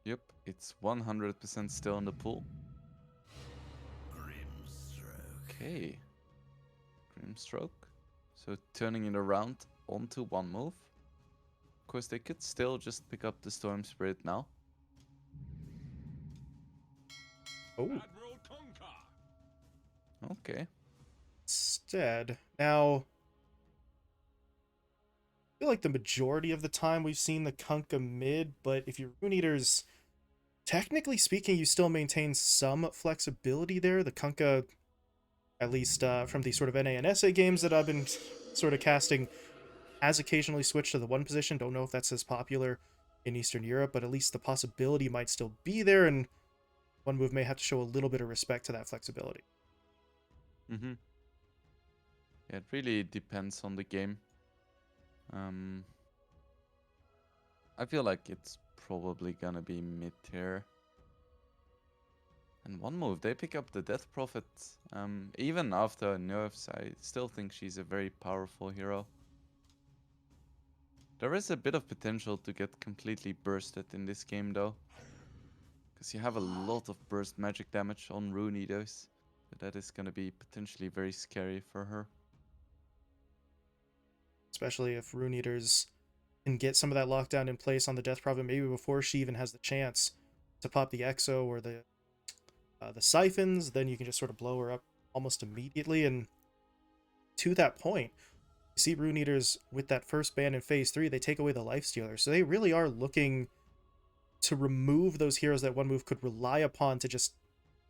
Yep, it's 100% still in the pool. Okay. Grimstroke. So turning it around onto one move. Of course, they could still just pick up the Storm Spirit now. Oh. Okay. Instead, now, I feel like the majority of the time we've seen the Kunkka mid, but if you're Rune Eaters, technically speaking, you still maintain some flexibility there. The Kunkka, at least from the sort of NA and SA games that I've been sort of casting, has occasionally switched to the one position. Don't know if that's as popular in Eastern Europe, but at least the possibility might still be there, and one move may have to show a little bit of respect to that flexibility. Mm-hmm. Yeah, it really depends on the game. I feel like it's probably gonna be mid-tier. And one move, they pick up the Death Prophet. Even after nerfs, I still think she's a very powerful hero. There is a bit of potential to get completely bursted in this game though. Because you have a lot of burst magic damage on Rune Eaters. So that is gonna be potentially very scary for her. Especially if Rune Eaters can get some of that lockdown in place on the Death Prophet, maybe before she even has the chance to pop the Exo or the Siphons, then you can just sort of blow her up almost immediately. And to that point, you see Rune Eaters with that first ban in Phase 3, they take away the Lifestealer. So they really are looking to remove those heroes that one move could rely upon to just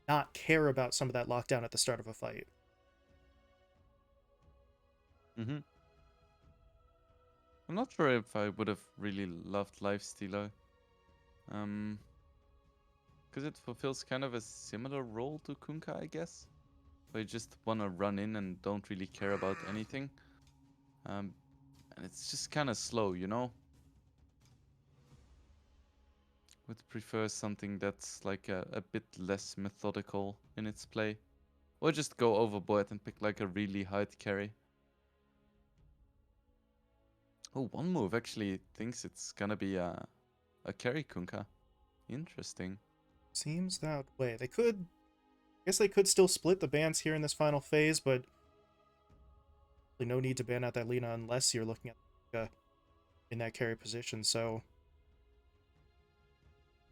not care about some of that lockdown at the start of a fight. Mm-hmm. I'm not sure if I would have really loved Lifestealer. Because it fulfills kind of a similar role to Kunkka, I guess. Where you just want to run in and don't really care about anything. And it's just kind of slow, you know? Would prefer something that's like a bit less methodical in its play. Or just go overboard and pick like a really hard carry. Oh, one move actually thinks it's gonna be a carry Kunkka. Interesting. Seems that way. They could, I guess they could still split the bans here in this final phase, but no need to ban out that Lina unless you're looking at in that carry position. So,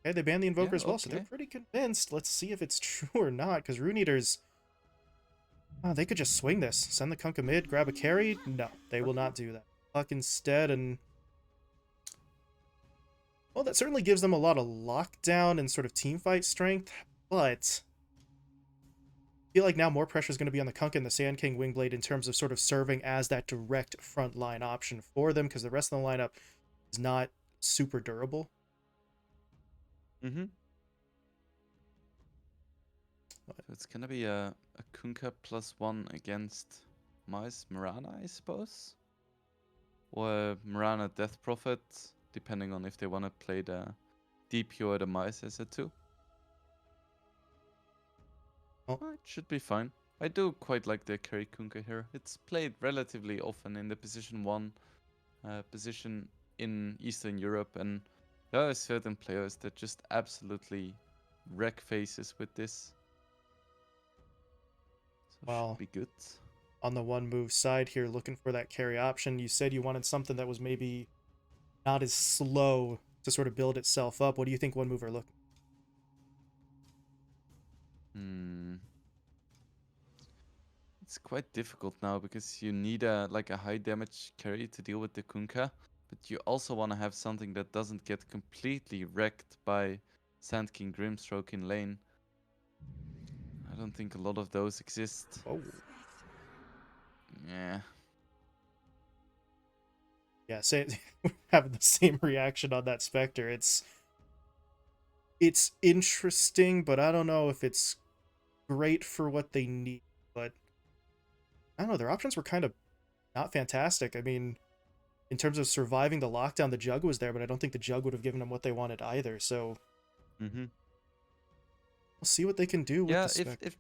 okay, they banned the Invoker Yeah, as well, so they're okay. pretty convinced. Let's see if it's true or not, because Rune Eaters, they could just swing this. Send the Kunkka mid, grab a carry? No, they will not do that. Puck instead, and well, that certainly gives them a lot of lockdown and sort of team fight strength, but I feel like now more pressure is going to be on the Kunkka and the Sand King Wingblade in terms of sort of serving as that direct frontline option for them, because the rest of the lineup is not super durable. Mm-hmm. So it's gonna be a Kunkka +1 against Mice Mirana, I suppose? Or Mirana Death Prophet, depending on if they want to play the DP or the Mice as a 2. Oh. It should be fine. I do quite like the carry Kunkka here. It's played relatively often in the position 1 position in Eastern Europe, and there are certain players that just absolutely wreck faces with this. So should Well, be good. on the one move side here, looking for that carry option, you said you wanted something that was maybe not as slow to sort of build itself up. What do you think one move are looking? It's quite difficult now because you need a high damage carry to deal with the Kunkka, but you also want to have something that doesn't get completely wrecked by Sand King Grimstroke in lane. I don't think a lot of those exist. Oh, Yeah. yeah, say having the same reaction on that Spectre. It's interesting, but I don't know if it's great for what they need. But I don't know, their options were kind of not fantastic. I mean, in terms of surviving the lockdown, the Jug was there, but I don't think the Jug would have given them what they wanted either. So Mm-hmm. we'll see what they can do with Yeah, the Spectre.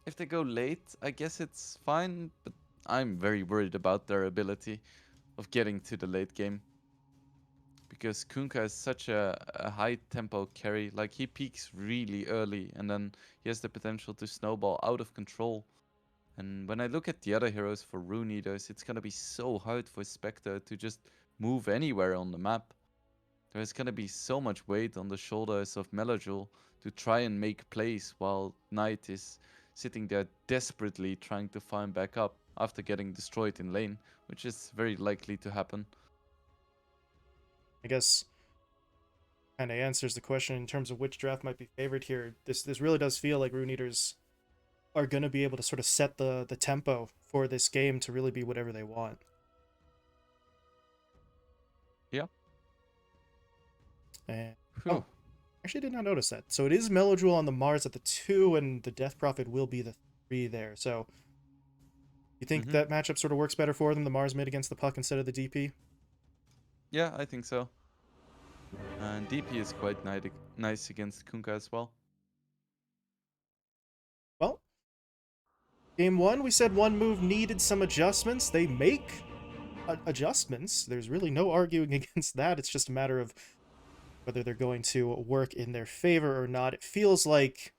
if they go late, I guess it's fine, but I'm very worried about their ability of getting to the late game. because Kunkka is such a high tempo carry. Like, he peaks really early, and then he has the potential to snowball out of control. And when I look at the other heroes for Rune Eaters, it's gonna be so hard for Spectre to just move anywhere on the map. There's gonna be so much weight on the shoulders of Melojul to try and make plays while Knight is sitting there desperately trying to farm back up after getting destroyed in lane, which is very likely to happen. I guess kind of answers the question in terms of which draft might be favored here. This really does feel like Rune Eaters are going to be able to sort of set the tempo for this game to really be whatever they want. Yeah. And, oh, actually did not notice that. So it is Melojul on the Mars at the 2, and the Death Prophet will be the 3 there. So you think that matchup sort of works better for them, the Mars mid against the Puck instead of the DP? Yeah, I think so. And DP is quite nice against Kunkka as well. Well, game 1, we said one move needed some adjustments. They make adjustments. There's really no arguing against that. It's just a matter of whether they're going to work in their favor or not. It feels like,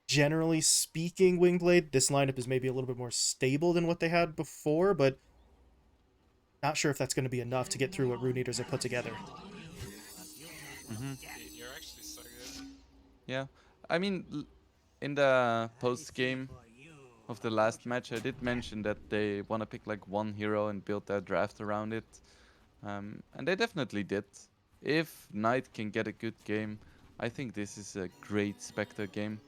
generally speaking, Wingblade, this lineup is maybe a little bit more stable than what they had before, but not sure if that's going to be enough to get through what Rune Eaters have put together. You're actually so good. Yeah, I mean, in the post-game of the last match, I did mention that they want to pick like one hero and build their draft around it. And they definitely did. If Knight can get a good game, I think this is a great Spectre game.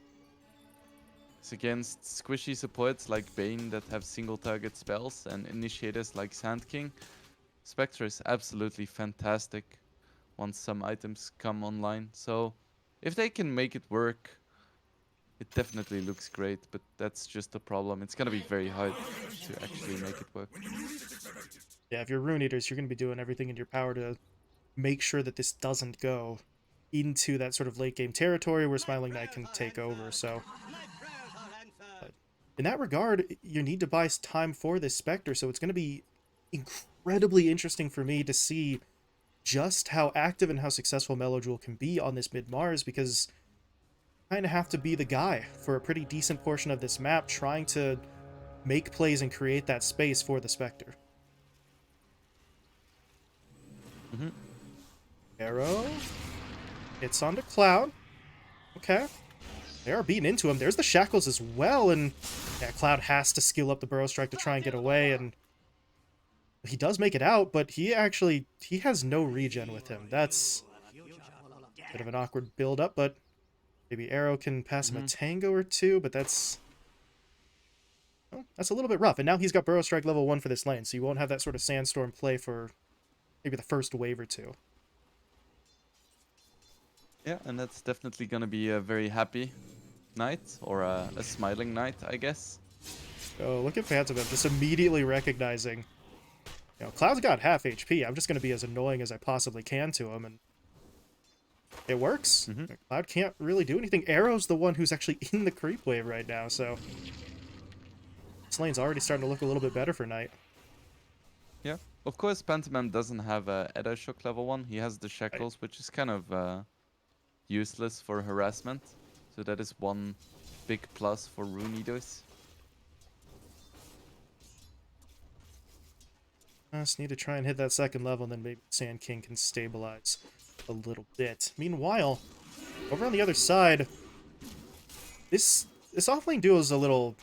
It's against squishy supports like Bane that have single target spells and initiators like Sand King. Spectre is absolutely fantastic once some items come online. So if they can make it work, it definitely looks great, but that's just a problem. It's gonna be very hard to actually make it work. Yeah, if you're Rune Eaters, you're going to be doing everything in your power to make sure that this doesn't go into that sort of late game territory where Smiling Knight can take over. So but in that regard, you need to buy time for this Spectre, so it's going to be incredibly interesting for me to see just how active and how successful Melojul can be on this mid-Mars, because you kind of have to be the guy for a pretty decent portion of this map, trying to make plays and create that space for the Spectre. Arrow hits onto Cloud. Okay. They are beating into him. There's the Shackles as well, and yeah, Cloud has to skill up the Burrow Strike to try and get away, and he does make it out, but he has no regen with him. That's a bit of an awkward build-up, but maybe Arrow can pass him a Tango or two, but that's a little bit rough. And now he's got Burrow Strike level 1 for this lane, so you won't have that sort of Sandstorm play for maybe the first wave or two. Yeah, and that's definitely gonna be a very happy Knight, or a smiling Knight, I guess. Oh, look at Phantom just immediately recognizing, you know, Cloud's got half HP. I'm just going to be as annoying as I possibly can to him, and it works. Cloud can't really do anything. Arrow's the one who's actually in the creep wave right now, so this lane's already starting to look a little bit better for Knight. Yeah, of course, Pantomime doesn't have a Edda Shock level 1. He has the Shackles, which is kind of useless for harassment. So that is one big plus for Rune Eaters. Just need to try and hit that second level, and then maybe Sand King can stabilize a little bit. Meanwhile, over on the other side, this offlane duo is a little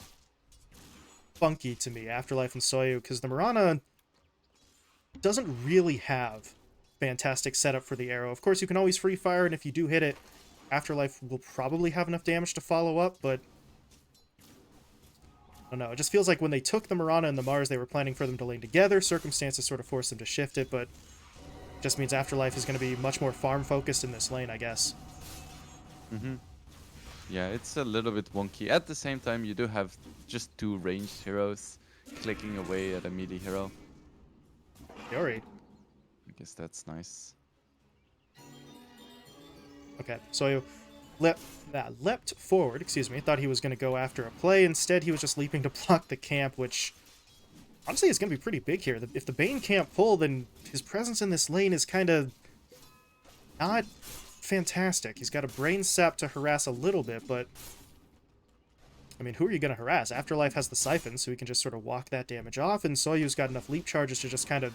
funky to me, Afterlife and Soyu, because the Mirana doesn't really have fantastic setup for the arrow. Of course, you can always free fire, and if you do hit it, Afterlife will probably have enough damage to follow up, but I don't know. It just feels like when they took the Mirana and the Mars, they were planning for them to lane together. Circumstances sort of forced them to shift it, but it just means Afterlife is going to be much more farm-focused in this lane, I guess. Yeah, it's a little bit wonky. At the same time, you do have just 2 ranged heroes clicking away at a melee hero. Yuri. I guess that's nice. Okay, so leapt forward, excuse me, thought he was going to go after a play. Instead, he was just leaping to block the camp, which Honestly, it's going to be pretty big here. If the Bane can't pull, then his presence in this lane is kind of not fantastic. He's got a Brain Sap to harass a little bit, but I mean, who are you going to harass? Afterlife has the Siphon, so he can just sort of walk that damage off, and Soyu's got enough leap charges to just kind of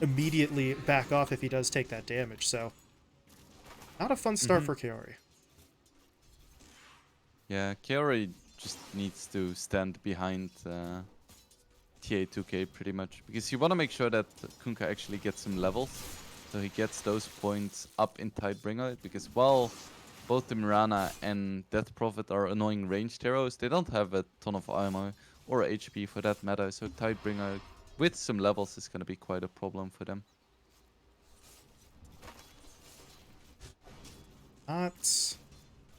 immediately back off if he does take that damage, so not a fun start for Kaori. Yeah, Kaori just needs to stand behind TA2K pretty much, because you want to make sure that Kunkka actually gets some levels, so he gets those points up in Tidebringer, because while both the Mirana and Death Prophet are annoying ranged heroes, they don't have a ton of armor or HP for that matter, so Tidebringer with some levels is going to be quite a problem for them. Not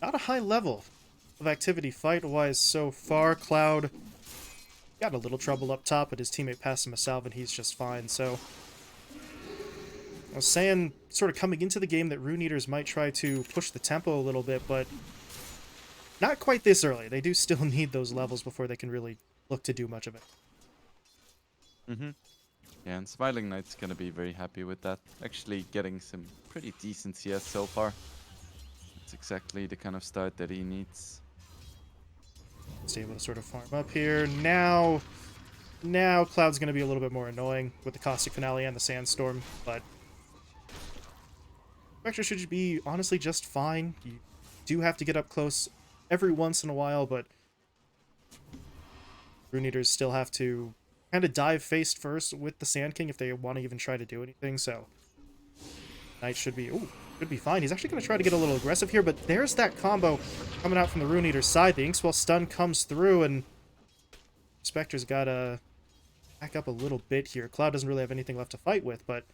a high level of activity fight-wise so far. Cloud got a little trouble up top, but his teammate passed him a salve and he's just fine, so I was saying, sort of coming into the game, that Rune Eaters might try to push the tempo a little bit, but not quite this early. They do still need those levels before they can really look to do much of it. Yeah, and Smiling Knight's gonna be very happy with that. Actually getting some pretty decent CS so far. It's exactly the kind of start that he needs. He's able to sort of farm up here. Now Cloud's going to be a little bit more annoying with the Caustic Finale and the Sandstorm, but Spectre should be honestly just fine. You do have to get up close every once in a while, but Rune Eaters still have to kind of dive face first with the Sand King if they want to even try to do anything, so Knight should be fine. He's actually going to try to get a little aggressive here, but there's that combo coming out from the Rune Eater's side. The Inkswell stun comes through, and Spectre's got to back up a little bit here. Cloud doesn't really have anything left to fight with, but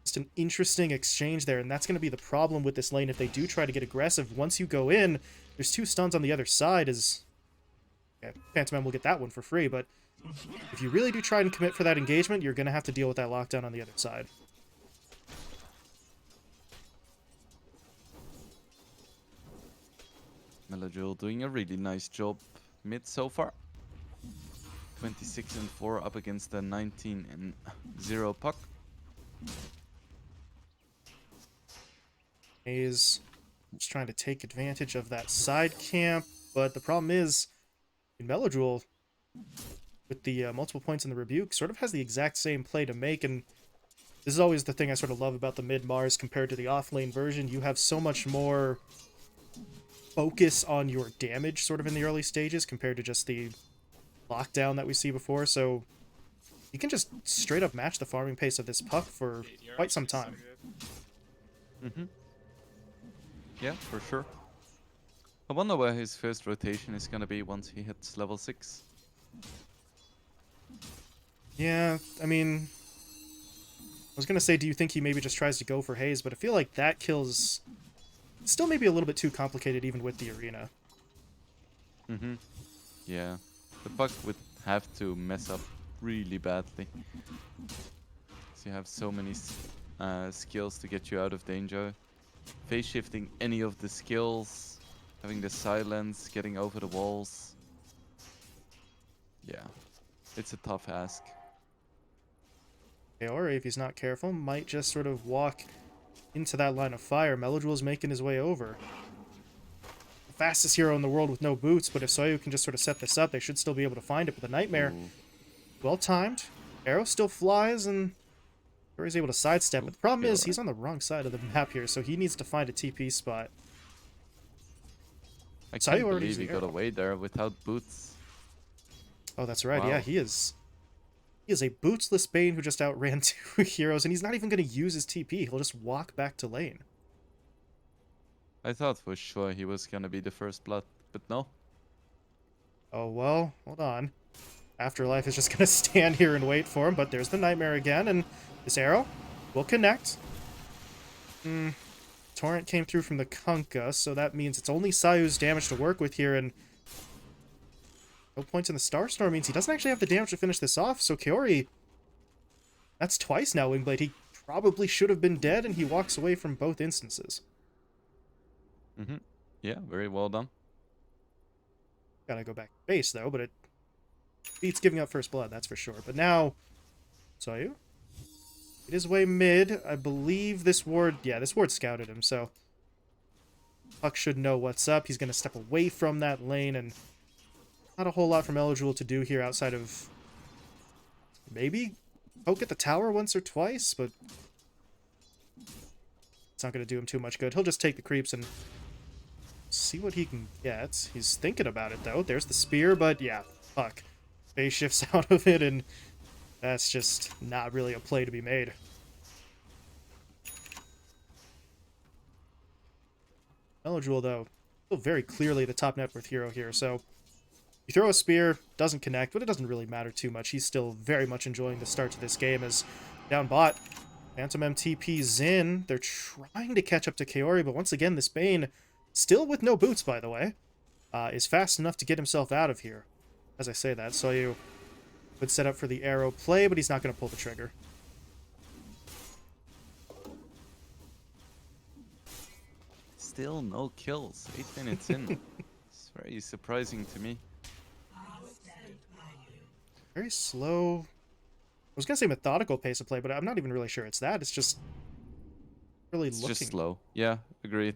just an interesting exchange there, and that's going to be the problem with this lane if they do try to get aggressive. Once you go in, there's 2 stuns on the other side. Okay, Phantom M will get that one for free, but if you really do try and commit for that engagement, you're going to have to deal with that lockdown on the other side. Melodule doing a really nice job mid so far. 26-4 up against the 19-0 puck. He's just trying to take advantage of that side camp, but the problem is, Melodule, with the multiple points in the Rebuke, sort of has the exact same play to make, and this is always the thing I sort of love about the mid-Mars compared to the off-lane version. You have so much more focus on your damage sort of in the early stages compared to just the lockdown that we see before, so you can just straight up match the farming pace of this puck for quite some time. Yeah, for sure. I wonder where his first rotation is gonna be once he hits level 6. Yeah, I mean, I was gonna say, do you think he maybe just tries to go for Haze, but I feel like that kill's still maybe a little bit too complicated even with the arena. Yeah, the puck would have to mess up really badly. So you have so many skills to get you out of danger. Phase shifting any of the skills, having the silence, getting over the walls. Yeah, it's a tough ask. Or if he's not careful, might just sort of walk into that line of fire. Meloduel's making his way over. The fastest hero in the world with no boots, but if Soyu can just sort of set this up, they should still be able to find it. But the Nightmare, well timed. Arrow still flies, and he's able to sidestep. But the problem is, he's on the wrong side of the map here, so he needs to find a TP spot. I can't believe he got away there without boots. Oh, that's right. Wow. Yeah, he is a bootsless Bane who just outran 2 heroes, and he's not even going to use his TP. He'll just walk back to lane. I thought for sure he was gonna be the first blood, but no. Oh, well, hold on. Afterlife is just going to stand here and wait for him, but there's the Nightmare again, and this arrow will connect. Torrent came through from the Kunkka, so that means it's only Sayu's damage to work with here, and no points in the Starstorm means he doesn't actually have the damage to finish this off, so Kaori, that's twice now, Wingblade. He probably should have been dead, and he walks away from both instances. Yeah, very well done. Gotta go back to base, though, but it beats giving up first blood, that's for sure. But now, saw you. It is way mid. I believe this ward, yeah, this ward scouted him, so Puck should know what's up. He's going to step away from that lane, and not a whole lot from Eligible to do here outside of maybe poke at the tower once or twice, but it's not going to do him too much good. He'll just take the creeps and see what he can get. He's thinking about it, though. There's the spear, but yeah, Puck phase shifts out of it, and that's just not really a play to be made. Eligible, though, still very clearly the top net worth hero here, so you throw a spear, doesn't connect, but it doesn't really matter too much. He's still very much enjoying the start to this game as down bot. Phantom MTP's in. They're trying to catch up to Kaori, but once again, this Bane, still with no boots, by the way, is fast enough to get himself out of here. As I say that, Soyu would set up for the arrow play, but he's not going to pull the trigger. Still no kills. 8 minutes in. It's very surprising to me. Very slow. I was going to say methodical pace of play, but I'm not even really sure it's that. It's just really It's looking. just slow. Yeah, agreed.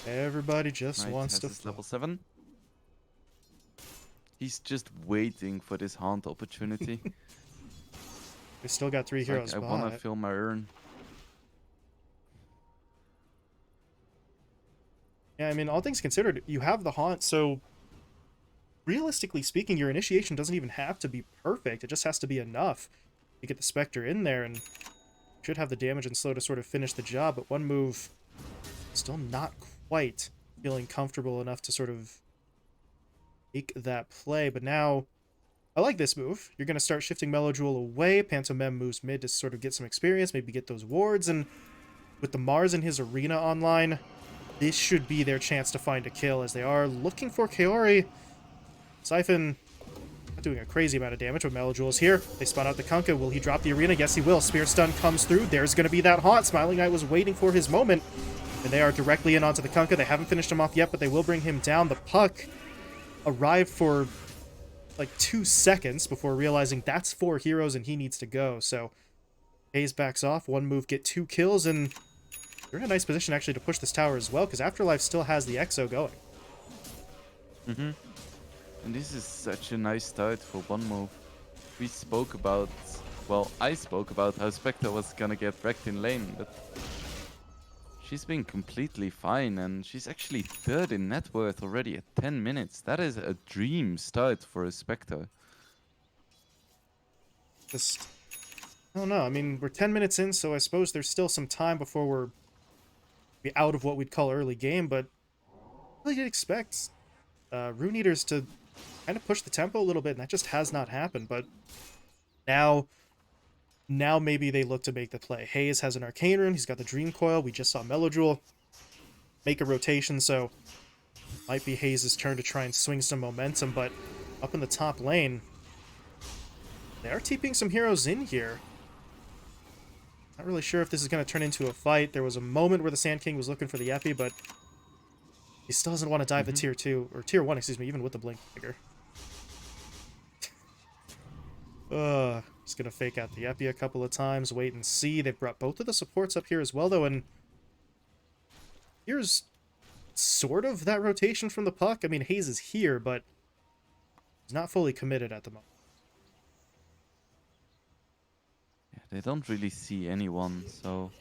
Everybody just Knight wants has to his level 7. He's just waiting for this haunt opportunity. We still got 3 It's heroes like, I bot. want to fill my urn. Yeah, I mean, all things considered, you have the haunt, so realistically speaking, your initiation doesn't even have to be perfect. It just has to be enough to get the Spectre in there, and should have the damage and slow to sort of finish the job, but one move still not quite feeling comfortable enough to sort of make that play. But now, I like this move. You're going to start shifting Melojewel away. Pantomime moves mid to sort of get some experience, maybe get those wards, and with the Mars in his arena online, this should be their chance to find a kill, as they are looking for Kaori. Siphon not doing a crazy amount of damage, but Melojewel's here. They spot out the Kunkka. Will he drop the arena? Yes, he will. Spear stun comes through. There's going to be that haunt. Smiling Knight was waiting for his moment, and they are directly in onto the Kunkka. They haven't finished him off yet, but they will bring him down. The Puck arrived for like 2 seconds before realizing that's 4 heroes and he needs to go. So Hayes backs off. One move, get 2 kills, and they're in a nice position actually to push this tower as well, because Afterlife still has the Exo going. Mm-hmm. And this is such a nice start for one move. We spoke about, well, I spoke about how Spectre was gonna get wrecked in lane, but she's been completely fine, and she's actually 3rd in net worth already at 10 minutes. That is a dream start for a Spectre. Just, I don't know. I mean, we're 10 minutes in, so I suppose there's still some time before we're out of what we'd call early game, but I really did expect Rune Eaters to kind of push the tempo a little bit, and that just has not happened. But now maybe they look to make the play. Hayes has an Arcane Rune. He's got the Dream Coil. We just saw Melojewel make a rotation, so might be Hayes' turn to try and swing some momentum. But up in the top lane, they are TPing some heroes in here. Not really sure if this is going to turn into a fight. There was a moment where the Sand King was looking for the Epi, but he still doesn't want to dive the tier 2, or tier 1, excuse me, even with the Blink Dagger. Just going to fake out the Epi a couple of times, wait and see. They've brought both of the supports up here as well, though, and here's sort of that rotation from the Puck. I mean, Hayes is here, but he's not fully committed at the moment. Yeah, they don't really see anyone, so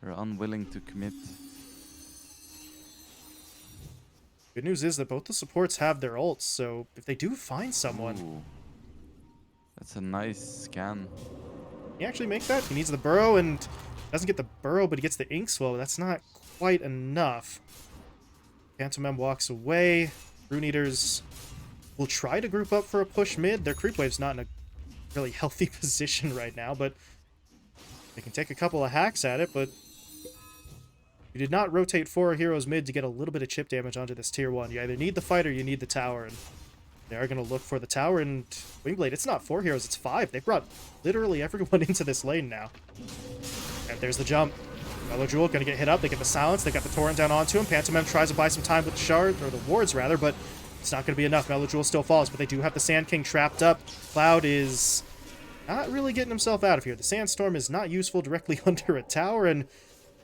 they're unwilling to commit. Good news is that both the supports have their ults, so if they do find someone... Ooh. That's a nice scan. Can he actually make that? He needs the burrow, and doesn't get the burrow, but he gets the ink swell. That's not quite enough. Pantomime walks away. Rune Eaters will try to group up for a push mid. Their creep wave's not in a really healthy position right now, but they can take a couple of hacks at it, but you did not rotate 4 heroes mid to get a little bit of chip damage onto this tier 1. You either need the fight or you need the tower, and they are going to look for the tower. And Wingblade, it's not 4 heroes, it's 5. They brought literally everyone into this lane now. And there's the jump. Melojewel going to get hit up. They get the silence. They got the torrent down onto him. Pantomime tries to buy some time with the shard, or the wards rather, but It's not going to be enough. Melojewel still falls, but they do have the Sand King trapped up. Cloud is not really getting himself out of here. The Sandstorm is not useful directly under a tower, and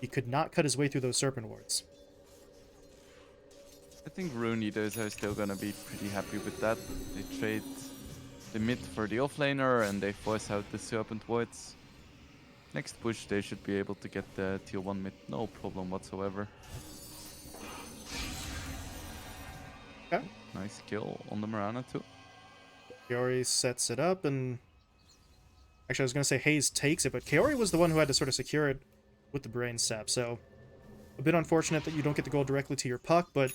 he could not cut his way through those Serpent Wards. I think Rune Eaters are still gonna be pretty happy with that. They trade the mid for the offlaner and they force out the Serpent Wards. Next push, they should be able to get the tier 1 mid, no problem whatsoever. Okay. Nice kill on the Mirana too. Kaori sets it up, and actually I was going to say Hayes takes it, but Kaori was the one who had to sort of secure it with the Brain Sap, so a bit unfortunate that you don't get the goal directly to your puck, but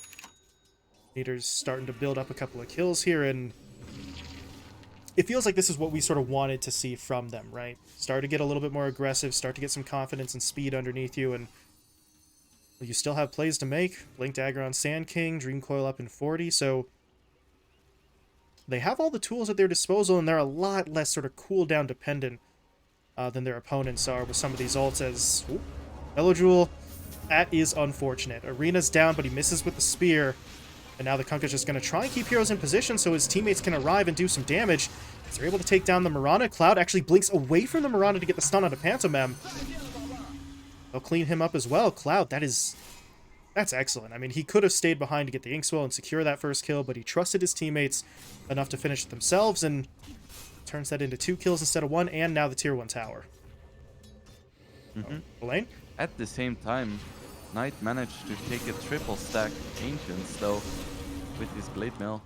Meter's starting to build up a couple of kills here, and it feels like this is what we sort of wanted to see from them, right? Start to get a little bit more aggressive, start to get some confidence and speed underneath you, and you still have plays to make. Blink Dagger on Sand King, Dream Coil up in 40, so they have all the tools at their disposal, and they're a lot less sort of cooldown dependent than their opponents are with some of these ults as... Melojewel, that is unfortunate. Arena's down, but he misses with the spear. And now the Kunkka's just going to try and keep heroes in position so his teammates can arrive and do some damage. As they're able to take down the Mirana. Cloud actually blinks away from the Mirana to get the stun onto Pantomime. They'll clean him up as well. Cloud, that's excellent. I mean, he could have stayed behind to get the Inkswell and secure that first kill, but he trusted his teammates enough to finish it themselves and turns that into 2 kills instead of 1, and now the tier 1 tower. Elaine? At the same time, Knight managed to take a triple stack Ancients though with his Blade Mill.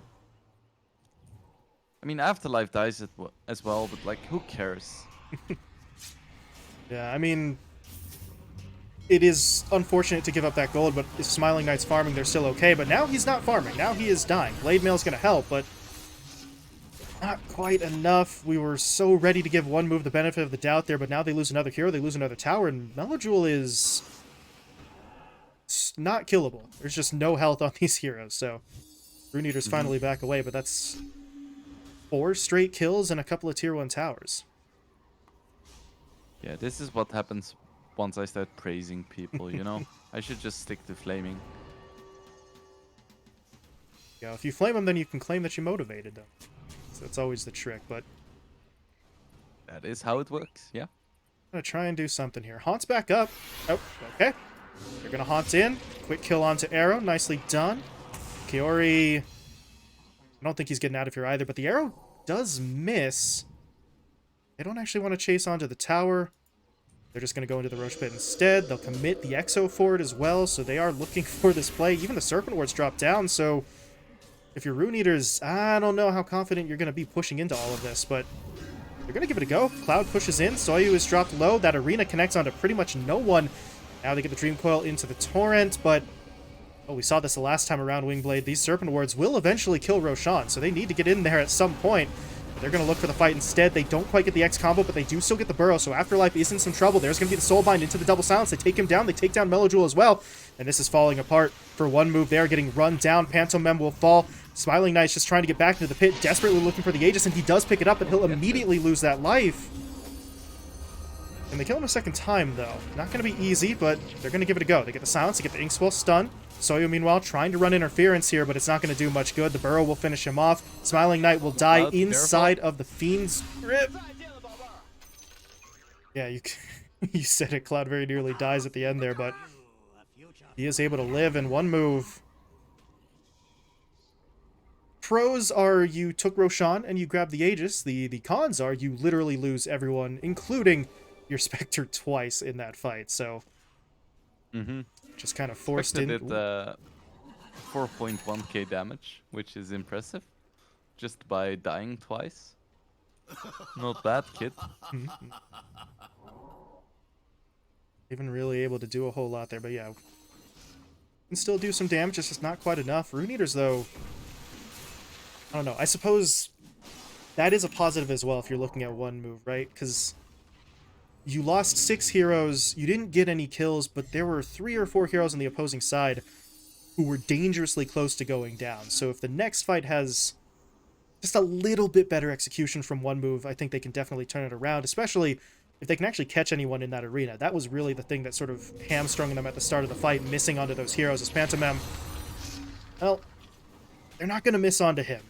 I mean, Afterlife dies as well, but like, who cares? Yeah, I mean, it is unfortunate to give up that gold, but if Smiling Knight's farming, they're still okay. But now he's not farming. Now he is dying. Blade Mail's going to help, but not quite enough. We were so ready to give one move the benefit of the doubt there, but now they lose another hero, they lose another tower, and Melojewel is not killable. There's just no health on these heroes, so Rune Eater's finally back away, but that's 4 straight kills and a couple of tier 1 towers. Yeah, this is what happens once I start praising people, you know? I should just stick to flaming. Yeah, if you flame them, then you can claim that you motivated them. So that's always the trick, but That is how it works, yeah. I'm going to try and do something here. Haunt's back up. Oh, okay. They're going to haunt in. Quick kill onto Arrow. Nicely done. Kaori, I don't think he's getting out of here either, but the arrow does miss. They don't actually want to chase onto the tower. They're just going to go into the Roche Pit instead. They'll commit the Exo for it as well, so they are looking for this play. Even the Serpent Wards drop down, so if you're Rune Eaters, I don't know how confident you're going to be pushing into all of this, but you're going to give it a go. Cloud pushes in. Soyu is dropped low. That Arena connects onto pretty much no one. Now they get the Dream Coil into the Torrent, but oh, we saw this the last time around Wingblade. These Serpent Wards will eventually kill Roshan, so they need to get in there at some point. They're going to look for the fight instead. They don't quite get the X combo, but they do still get the Burrow, so Afterlife is in some trouble. There's going to be the Soulbind into the Double Silence. They take him down. They take down Melojewel as well, and this is falling apart for one move. They are getting run down. Pantomime will fall. Smiling Knight's just trying to get back into the pit, desperately looking for the Aegis, and he does pick it up, but he'll immediately lose that life. And they kill him a second time, though. Not going to be easy, but they're going to give it a go. They get the Silence, they get the Inkswell stun. Soyu, meanwhile, trying to run interference here, but it's not going to do much good. The Burrow will finish him off. Smiling Knight will die inside of the Fiend's grip. Yeah, you said it. Cloud very nearly dies at the end there, but he is able to live in one move. Pros are you took Roshan and you grabbed the Aegis. The cons are you literally lose everyone, including your Spectre twice in that fight, so just kind of forced Spectre in. did 4.1k damage, which is impressive, just by dying twice. Not bad, kid. Even really able to do a whole lot there, but yeah. Can still do some damage, it's just not quite enough. Rune Eaters, though, I don't know. I suppose that is a positive as well if you're looking at one move, right? Because you lost 6 heroes, you didn't get any kills, but there were 3 or 4 heroes on the opposing side who were dangerously close to going down. So if the next fight has just a little bit better execution from one move, I think they can definitely turn it around, especially if they can actually catch anyone in that arena. That was really the thing that sort of hamstrung them at the start of the fight, missing onto those heroes as Pantomime. Well, they're not going to miss onto him.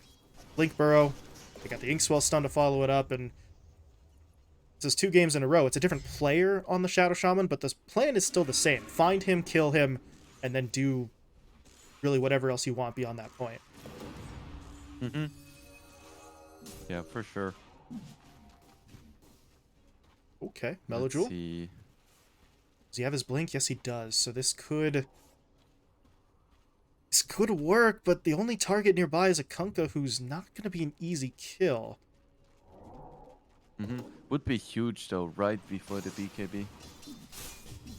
Blink Burrow, they got the Inkswell stun to follow it up, and this is 2 games in a row. It's a different player on the Shadow Shaman, but the plan is still the same. Find him, kill him, and then do really whatever else you want beyond that point. Mm-hmm. Yeah, for sure. Okay, Let's Melojewel. see. Does he have his blink? Yes, he does. So this could work, but the only target nearby is a Kunkka who's not going to be an easy kill. Mm-hmm. Would be huge though, right before the BKB.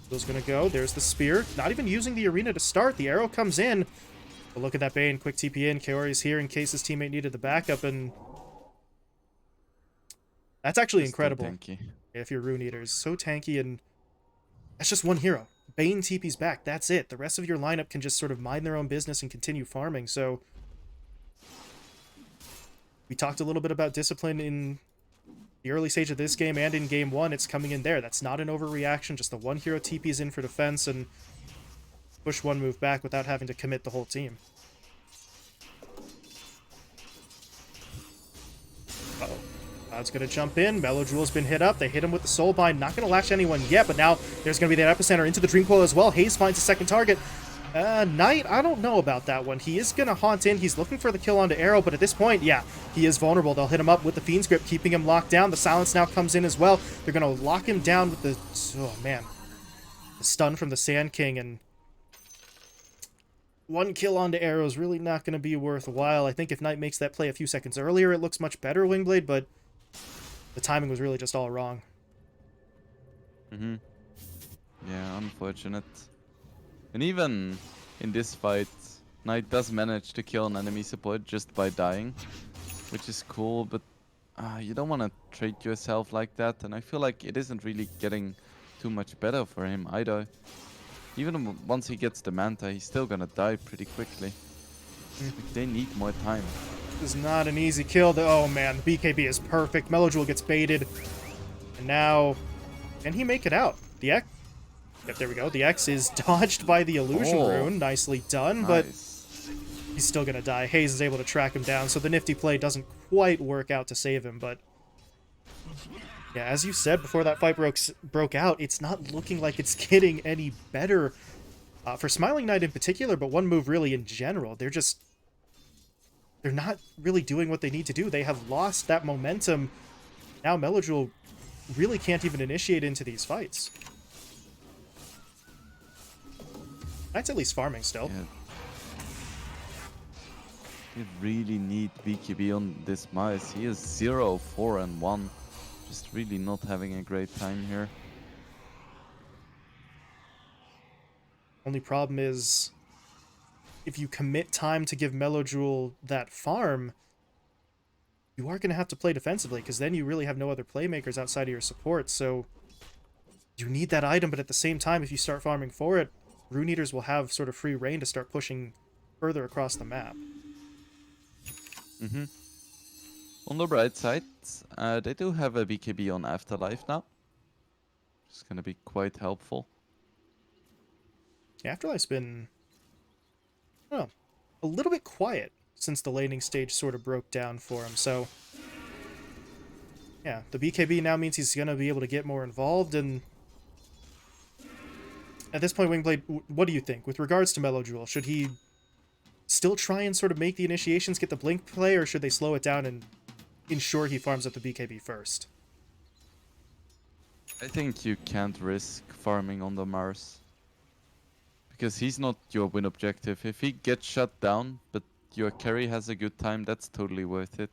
Who's going to go? There's the spear. Not even using the arena to start. The arrow comes in. But look at that Bane. Quick TP in. Kaori's here in case his teammate needed the backup, and that's actually Just incredible. tanky. If you're Rune Eaters. So tanky, and that's just one hero. Bane TP's back. That's it. The rest of your lineup can just sort of mind their own business and continue farming. So we talked a little bit about discipline in the early stage of this game and in game 1. It's coming in there. That's not an overreaction. Just the one hero TP's in for defense and push one move back without having to commit the whole team. Uh-oh. Cloud's going to jump in. Melojewel's been hit up. They hit him with the Soulbind. Not going to latch anyone yet, but now there's going to be that Epicenter into the Dream Coil as well. Haze finds a second target. Knight, I don't know about that one. He is going to haunt in. He's looking for the kill onto Arrow, but at this point, yeah, he is vulnerable. They'll hit him up with the Fiend's Grip, keeping him locked down. The Silence now comes in as well. They're going to lock him down with the... Oh, man. The stun from the Sand King, and one kill onto Arrow is really not going to be worthwhile. I think if Knight makes that play a few seconds earlier, it looks much better, Wingblade, but the timing was really just all wrong. Mm-hmm. Yeah, unfortunate. And even in this fight, Knight does manage to kill an enemy support just by dying, which is cool, but you don't want to treat yourself like that, and I feel like it isn't really getting too much better for him either. Even once he gets the Manta, he's still gonna die pretty quickly. Like, they need more time. This is not an easy kill. Oh man, the BKB is perfect. Melojewel gets baited. And now, can he make it out? The X? Yep, there we go. The X is dodged by the Illusion Rune. Nicely done, but he's still gonna die. Haze is able to track him down, so the nifty play doesn't quite work out to save him, but yeah, as you said before that fight broke out, it's not looking like it's getting any better for Smiling Knight in particular, but One Move really in general. They're not really doing what they need to do. They have lost that momentum. Now Melojewel really can't even initiate into these fights. Knight's at least farming still. Yeah. They really need BKB on this Mice. He is 0, 4, and 1. Just really not having a great time here. Only problem is, if you commit time to give Melojewel that farm, you are going to have to play defensively, because then you really have no other playmakers outside of your support, so you need that item, but at the same time, if you start farming for it, Rune Eaters will have sort of free reign to start pushing further across the map. Mm-hmm. On the bright side, they do have a BKB on Afterlife now. It's gonna be quite helpful. Afterlife's been, well, a little bit quiet since the laning stage sort of broke down for him, so yeah, the BKB now means he's going to be able to get more involved, and at this point, Wingblade, what do you think? With regards to Melojewel, should he still try and sort of make the initiations, get the blink play, or should they slow it down and ensure he farms up the BKB first? I think you can't risk farming on the Mars. Because he's not your win objective. If he gets shut down, but your carry has a good time, that's totally worth it.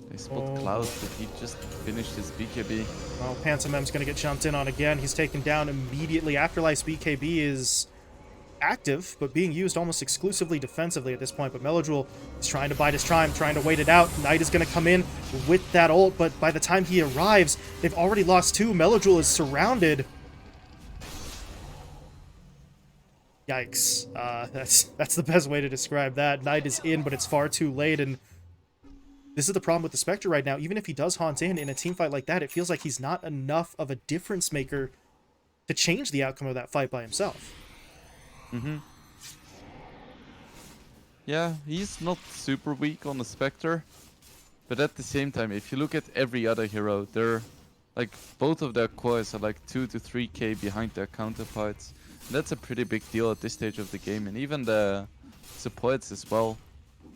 They spot Cloud, but he just finished his BKB. Well, Pantomim's going to get jumped in on again. He's taken down immediately. Afterlife's BKB is active, but being used almost exclusively defensively at this point. But Melojewel is trying to bide his time, trying to wait it out. Knight is going to come in with that ult, but by the time he arrives, they've already lost 2. Melojewel is surrounded. Yikes. That's the best way to describe that. Knight is in, but it's far too late, and this is the problem with the Spectre right now. Even if he does haunt in a team fight like that, it feels like he's not enough of a difference maker to change the outcome of that fight by himself. Mm-hmm. Yeah, he's not super weak on the Spectre. But at the same time, if you look at every other hero, they're like both of their cores are like 2 to 3k behind their counterparts. And that's a pretty big deal at this stage of the game. And even the supports as well.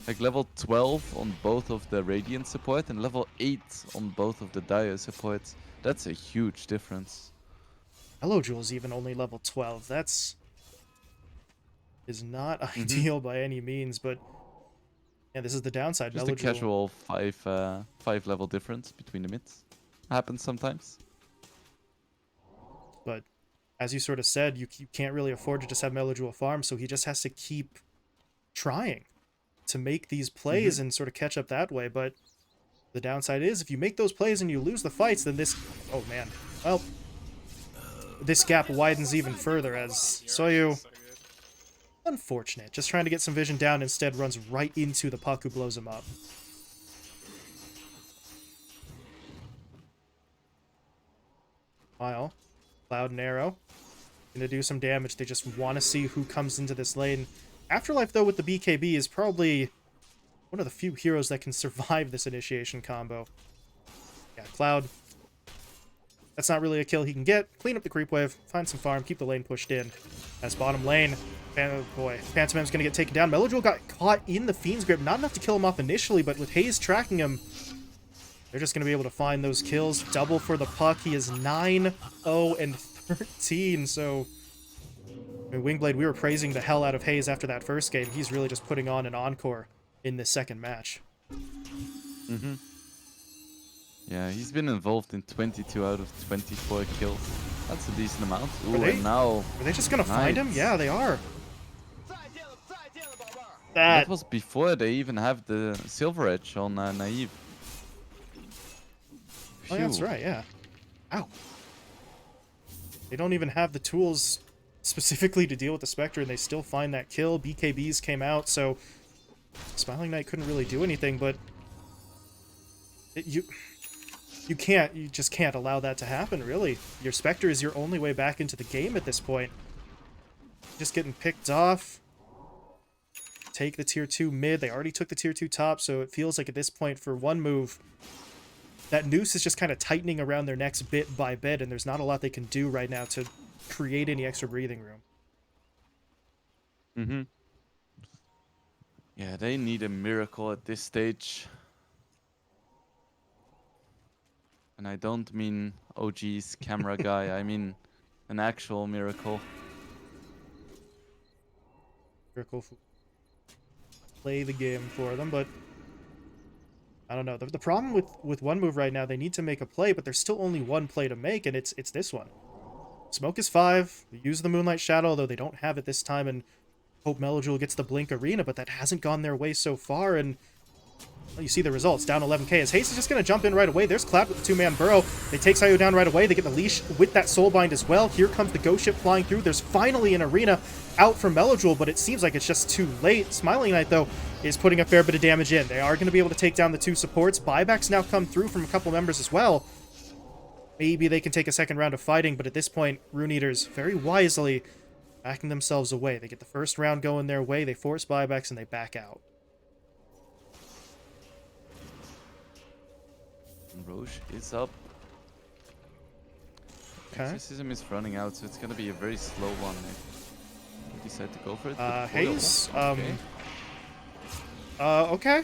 Like level 12 on both of the Radiant support and level 8 on both of the Dire supports. That's a huge difference. Jewel's even only level 12. That's is not ideal by any means, but yeah, this is the downside. Just a Melojewel, casual 5 level difference between the mids. Happens sometimes. but as you sort of said, you can't really afford to just have Melojewel farm, so he just has to keep trying to make these plays and sort of catch up that way. But the downside is, if you make those plays and you lose the fights, then this... Oh, man. Well, this gap widens even further as Soyu... So good. Unfortunate. Just trying to get some vision down, instead runs right into the puck who blows him up. While Cloud and Arrow gonna do some damage. They just want to see who comes into this lane. Afterlife, though, with the BKB is probably one of the few heroes that can survive this initiation combo. Yeah, Cloud. That's not really a kill he can get. Clean up the creep wave, find some farm, keep the lane pushed in. As bottom lane, oh boy, Phantom M's gonna get taken down. Melojewel got caught in the Fiend's grip. Not enough to kill him off initially, but with Haze tracking him, they're just gonna be able to find those kills. Double for the puck. He is 9-0-13, so... I mean, Wingblade, we were praising the hell out of Haze after that first game. He's really just putting on an encore in this second match. Yeah, he's been involved in 22 out of 24 kills. That's a decent amount. Ooh, they- and now... Are they just gonna find him? Nice. Yeah, they are. That was before they even have the Silver Edge on Naive. Oh, yeah, that's Phew. right, yeah. Ow. They don't even have the tools specifically to deal with the Spectre, and they still find that kill. BKBs came out, so Smiling Knight couldn't really do anything, but you just can't allow that to happen, really. Your Spectre is your only way back into the game at this point. Just getting picked off. Take the tier 2 mid. They already took the tier 2 top, so it feels like at this point for one move, that noose is just kind of tightening around their necks bit by bit, and there's not a lot they can do right now to create any extra breathing room. Yeah, they need a miracle at this stage. And I don't mean OG's camera guy, I mean an actual miracle. Miracle play the game for them, but I don't know. The problem with one move right now, they need to make a play, but there's still only one play to make, and it's this one. Smoke is 5. They use the Moonlight Shadow, although they don't have it this time, and hope Melojewel gets the Blink Arena, but that hasn't gone their way so far, and well, you see the results. Down 11k as Haste is just going to jump in right away. There's Cloud with the 2-man burrow. They take Sayo down right away. They get the leash with that Soulbind as well. Here comes the Ghost Ship flying through. There's finally an arena out for Melojewel, but it seems like it's just too late. Smiling Knight, though, is putting a fair bit of damage in. They are going to be able to take down the 2 supports. Buybacks now come through from a couple members as well. Maybe they can take a second round of fighting, but at this point, Rune Eaters very wisely backing themselves away. They get the first round going their way. They force buybacks, and they back out. Roche is up. Okay. Exorcism is running out, so it's gonna be a very slow one if you decide to go for it. Haze, okay. Okay.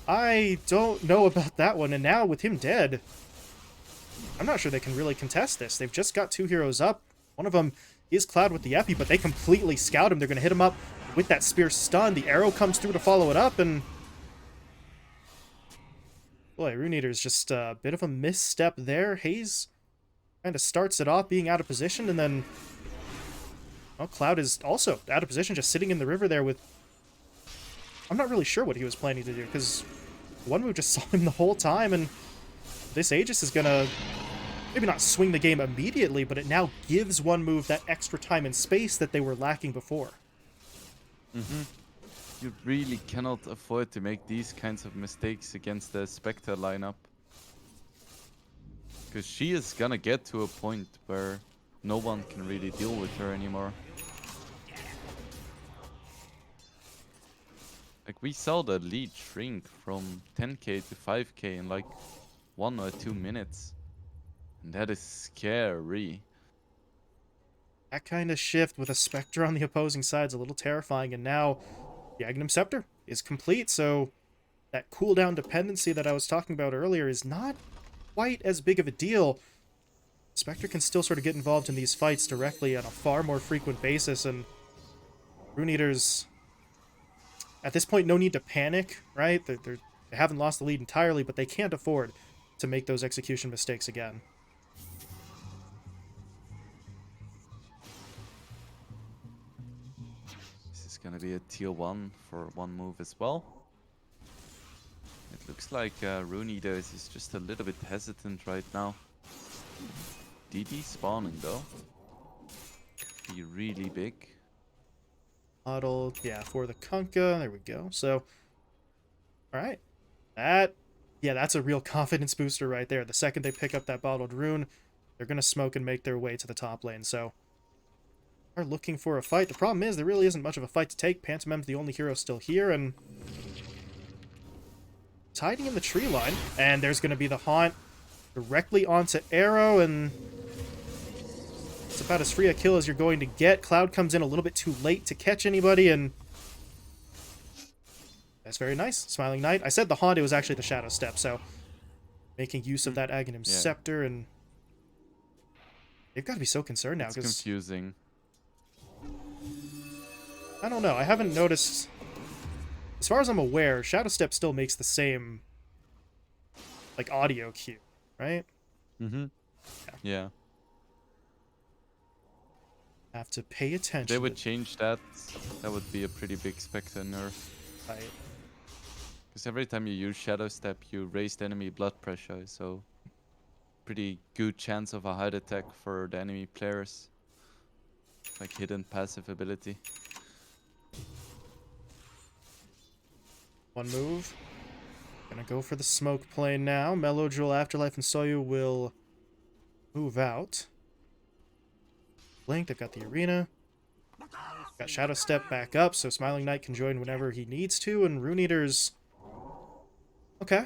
I don't know about that one, and now with him dead, I'm not sure they can really contest this. They've just got 2 heroes up. One of them is Cloud with the Epi, but they completely scout him. They're going to hit him up with that Spear stun. The arrow comes through to follow it up, and boy, Rune Eater's just a bit of a misstep there. Haze kind of starts it off being out of position, and then well, Cloud is also out of position, just sitting in the river there with... I'm not really sure what he was planning to do, because one move just saw him the whole time, and this Aegis is going to maybe not swing the game immediately, but it now gives one move that extra time and space that they were lacking before. You really cannot afford to make these kinds of mistakes against the Spectre lineup. Because she is gonna get to a point where no one can really deal with her anymore. Like, we saw the lead shrink from 10k to 5k in like 1 or 2 minutes. And that is scary. That kind of shift with a Spectre on the opposing side is a little terrifying, and now the Aghanim Scepter is complete, so that cooldown dependency that I was talking about earlier is not quite as big of a deal. Spectre can still sort of get involved in these fights directly on a far more frequent basis, and Rune Eaters, at this point, no need to panic, right? They haven't lost the lead entirely, but they can't afford to make those execution mistakes again. This is gonna be a tier 1 for one move as well. It looks like Rune Eaters is just a little bit hesitant right now. DD spawning though. Be really big. Model, yeah, for the Kunkka. There we go. So, alright. That's a real confidence booster right there. The second they pick up that bottled rune, they're going to smoke and make their way to the top lane. So, are looking for a fight. The problem is, there really isn't much of a fight to take. Pantomim's the only hero still here, and it's hiding in the tree line. And there's going to be the haunt directly onto Arrow, and it's about as free a kill as you're going to get. Cloud comes in a little bit too late to catch anybody, and that's very nice. Smiling Knight. I said the haunt, it was actually the Shadow Step, so making use of that Aghanim Scepter, and they've got to be so concerned now. It's confusing. I don't know. I haven't noticed. As far as I'm aware, Shadow Step still makes the same, like, audio cue, right? Mm-hmm. Yeah. Have to pay attention. If they would change that, that would be a pretty big Spectre nerf. Right. Because every time you use Shadow Step, you raise the enemy blood pressure, so pretty good chance of a hide attack for the enemy players. Like hidden passive ability. One move. Gonna go for the smoke play now. Mellow, Jewel, Afterlife, and Soyu will move out. Blink, they've got the arena. Got Shadow Step back up, so Smiling Knight can join whenever he needs to, and Rune Eaters... Okay.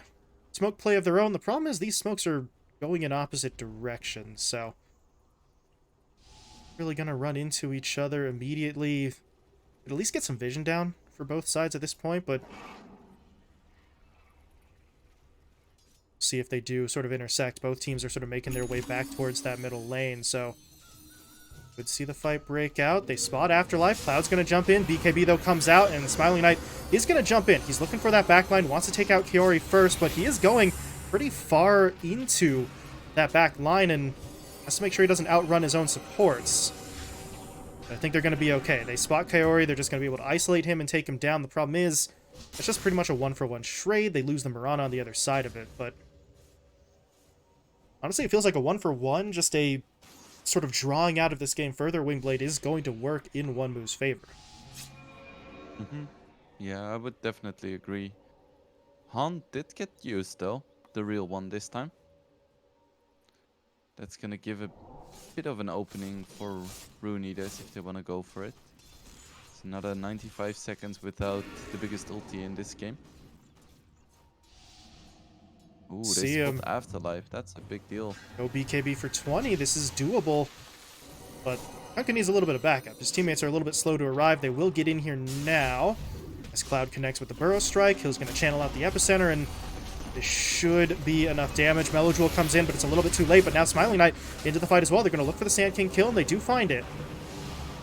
Smoke play of their own. The problem is these smokes are going in opposite directions, so... Really gonna run into each other immediately. At least get some vision down for both sides at this point, but... See if they do sort of intersect. Both teams are sort of making their way back towards that middle lane, so... Would see the fight break out. They spot Afterlife. Cloud's going to jump in. BKB, though, comes out, and Smiling Knight is going to jump in. He's looking for that backline, wants to take out Kiori first, but he is going pretty far into that back line and has to make sure he doesn't outrun his own supports. But I think they're going to be okay. They spot Kiori. They're just going to be able to isolate him and take him down. The problem is, it's just pretty much a one-for-one trade. They lose the Mirana on the other side of it, but honestly, it feels like a one-for-one, just a sort of drawing out of this game further. Wingblade is going to work in Wonmu's favor. Mm-hmm. Yeah, I would definitely agree. Han did get used though, the real one this time. That's gonna give a bit of an opening for Rune Eaters if they wanna go for it. It's another 95 seconds without the biggest ulti in this game. Ooh, See they him. spot Afterlife. That's a big deal. Go BKB for 20. This is doable. But Kunkka needs a little bit of backup. His teammates are a little bit slow to arrive. They will get in here now. As Cloud connects with the Burrow Strike, he's going to channel out the Epicenter, and this should be enough damage. Mellow Jewel comes in, but it's a little bit too late. But now Smiling Knight into the fight as well. They're going to look for the Sand King kill, and they do find it.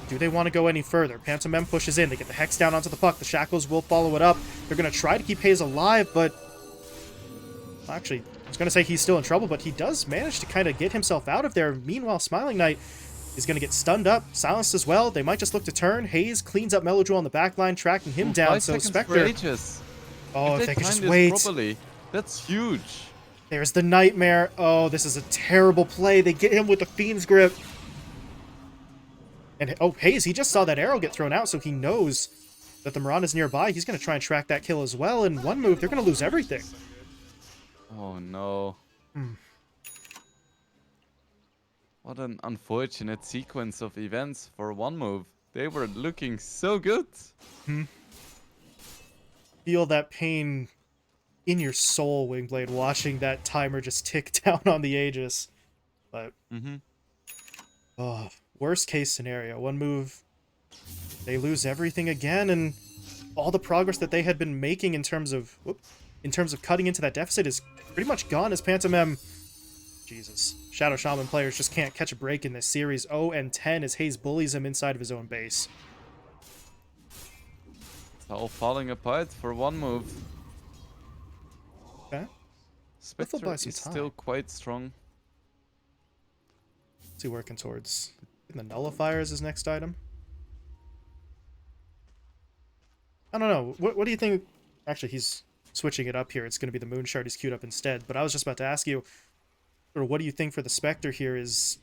Do they want to go any further? Pantomime pushes in. They get the Hex down onto the puck. The Shackles will follow it up. They're going to try to keep Hayes alive, but... Actually, I was going to say he's still in trouble, but he does manage to kind of get himself out of there. Meanwhile, Smiling Knight is going to get stunned up, silenced as well. They might just look to turn. Hayes cleans up Mellow Jewel on the back line, tracking him down. So Spectre... Oh, if they could just wait. Properly, that's huge. There's the Nightmare. Oh, this is a terrible play. They get him with the Fiend's Grip. And, oh, Hayes, he just saw that arrow get thrown out, so he knows that the Mirana's nearby. He's going to try and track that kill as well. In one move, they're going to lose everything. Oh no. What an unfortunate sequence of events for one move. They were looking so good. feel that pain in your soul, Wingblade, watching that timer just tick down on the Aegis. But, Mm-hmm. oh, worst case scenario. One move, they lose everything again, and all the progress that they had been making in terms of cutting into that deficit is pretty much gone as Pantomime. Jesus. Shadow Shaman players just can't catch a break in this series. 0-10 as Hayes bullies him inside of his own base. It's all falling apart for one move. Okay. They'll buy Spectre some is time. still quite strong. What's he working towards? The Nullifier is his next item. I don't know. What do you think? Actually, he's switching it up here. It's going to be the Moon Shard he's queued up instead. But I was just about to ask you, or what do you think for the Spectre here? Is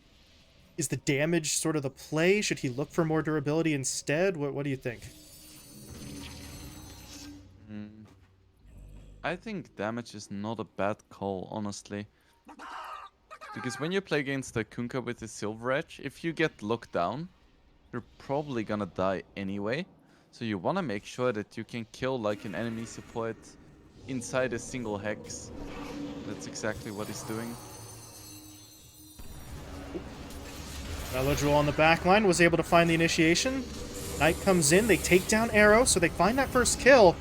the damage sort of the play? Should he look for more durability instead? What do you think? I think damage is not a bad call, honestly. Because when you play against the Kunkka with the Silver Edge, if you get locked down, you're probably gonna die anyway. So you wanna make sure that you can kill like an enemy support inside a single hex. That's exactly what he's doing. Melodrol on the back line was able to find the initiation. Knight comes in, they take down Arrow, so they find that first kill.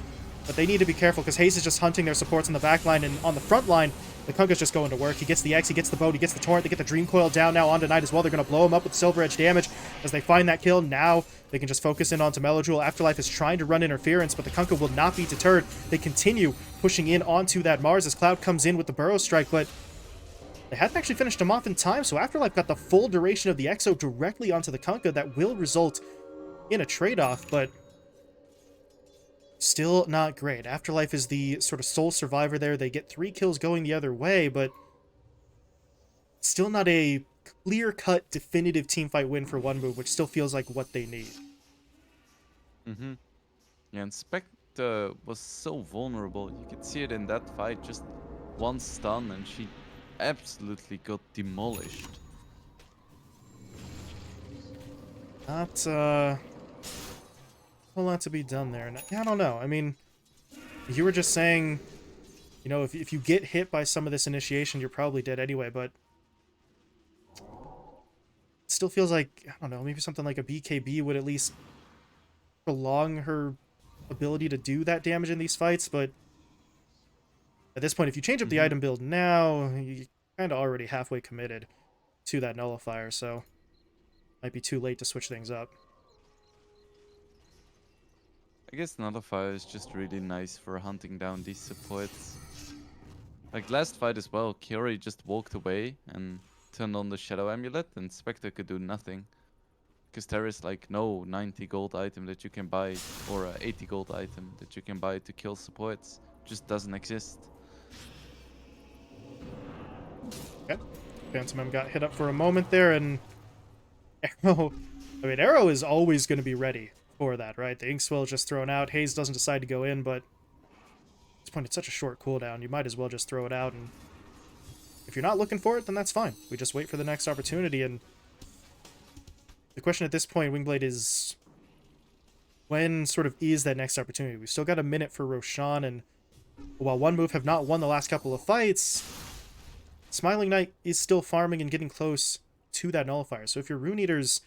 But they need to be careful because Hayes is just hunting their supports on the back line, and on the front line, the Kunkka's just going to work. He gets the X, he gets the boat, he gets the Torrent, they get the Dream Coil down now onto Knight as well. They're going to blow him up with Silver Edge damage as they find that kill. Now they can just focus in onto Melodrol. Afterlife is trying to run interference, but the Kunkka will not be deterred. They continue pushing in onto that Mars as Cloud comes in with the Burrow Strike, but they hadn't actually finished him off in time, so Afterlife got the full duration of the Exo directly onto the Kunkka. That will result in a trade-off, but still not great. Afterlife is the sort of sole survivor there. They get 3 kills going the other way, but still not a clear-cut, definitive teamfight win for one move, which still feels like what they need. Mm-hmm. Yeah, and Spectre was so vulnerable. You could see it in that fight. Just one stun and she absolutely got demolished. Not, a whole lot to be done there. And I don't know. I mean, you were just saying, you know, if you get hit by some of this initiation, you're probably dead anyway, but it still feels like, I don't know, maybe something like a BKB would at least prolong her ability to do that damage in these fights, but at this point, if you change up the item build now, you're kind of already halfway committed to that Nullifier, so might be too late to switch things up. I guess Nullifier is just really nice for hunting down these supports. Like last fight as well, Kiori just walked away and turned on the Shadow Amulet and Spectre could do nothing. Because there is like no 90 gold item that you can buy or a 80 gold item that you can buy to kill supports. Just doesn't exist. Okay. Phantom got hit up for a moment there, and Arrow... I mean, Arrow is always going to be ready for that, right? The Inkswell is just thrown out. Hayes doesn't decide to go in, but at this point, it's such a short cooldown. You might as well just throw it out, and if you're not looking for it, then that's fine. We just wait for the next opportunity, and the question at this point, Wingblade, is when sort of is that next opportunity? We've still got a minute for Roshan, and while one move have not won the last couple of fights, Smiling Knight is still farming and getting close to that Nullifier. So if you're Rune Eaters,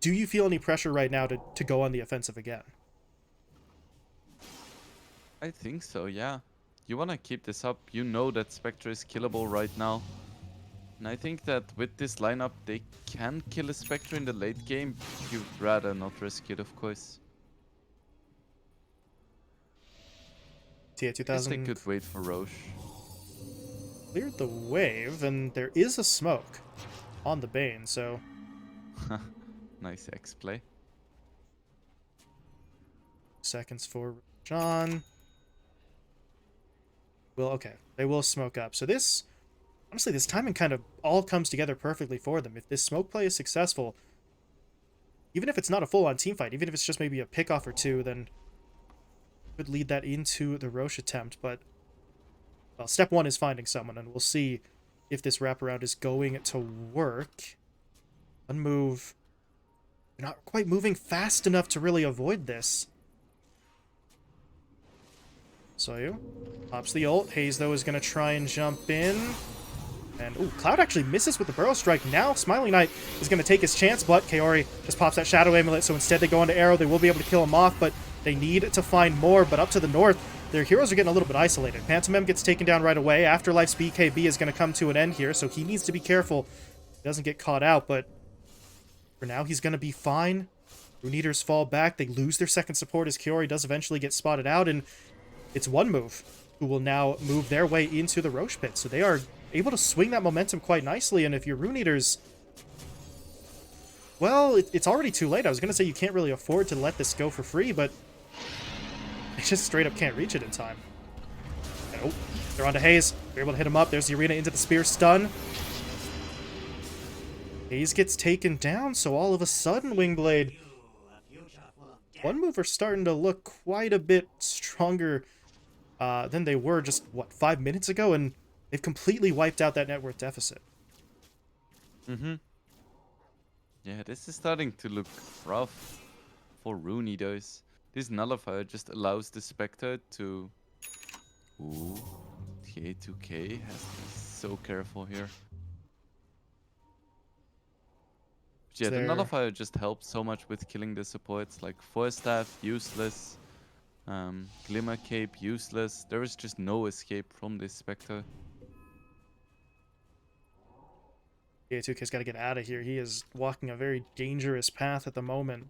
do you feel any pressure right now to go on the offensive again? I think so, yeah. You want to keep this up. You know that Spectre is killable right now. And I think that with this lineup, they can kill a Spectre in the late game. You'd rather not risk it, of course. TA I guess they 2000 could wait for Roche. cleared the wave, and there is a smoke on the Bane, so... Nice X-play. Seconds for John. Well, okay. They will smoke up. So this... Honestly, this timing kind of all comes together perfectly for them. If this smoke play is successful, even if it's not a full-on team fight, even if it's just maybe a pick-off or two, then could lead that into the Roche attempt. But, well, step one is finding someone, and we'll see if this wraparound is going to work. One move. You're not quite moving fast enough to really avoid this. Soyu pops the ult. Haze, though, is going to try and jump in. And, ooh, Cloud actually misses with the Burrow Strike. Now, Smiling Knight is going to take his chance, but Kaori just pops that Shadow Amulet, so instead they go into Arrow. They will be able to kill him off, but they need to find more. But up to the north, their heroes are getting a little bit isolated. Pantomime gets taken down right away. Afterlife's BKB is going to come to an end here, so he needs to be careful he doesn't get caught out, but for now, he's going to be fine. Rune Eaters fall back. They lose their second support as Kaori does eventually get spotted out, and it's One Move who will now move their way into the Roche Pit. So they are able to swing that momentum quite nicely, and if you're Rune Eaters, well, it's already too late. I was going to say you can't really afford to let this go for free, but they just straight up can't reach it in time. Nope. They're on to Haze. They're able to hit him up. There's the Arena into the Spear stun. Haze gets taken down, so all of a sudden, Wingblade, One Move are starting to look quite a bit stronger than they were just, what, 5 minutes ago? And they've completely wiped out that net worth deficit. Mm-hmm. Yeah, this is starting to look rough for Rune Eaters. This Nullifier just allows the Spectre to... Ooh, TA2K has to be so careful here. But yeah, the Nullifier just helps so much with killing the supports, like Force Staff, useless. Glimmer Cape, useless. There is just no escape from this Spectre. TA2K's got to get out of here. He is walking a very dangerous path at the moment.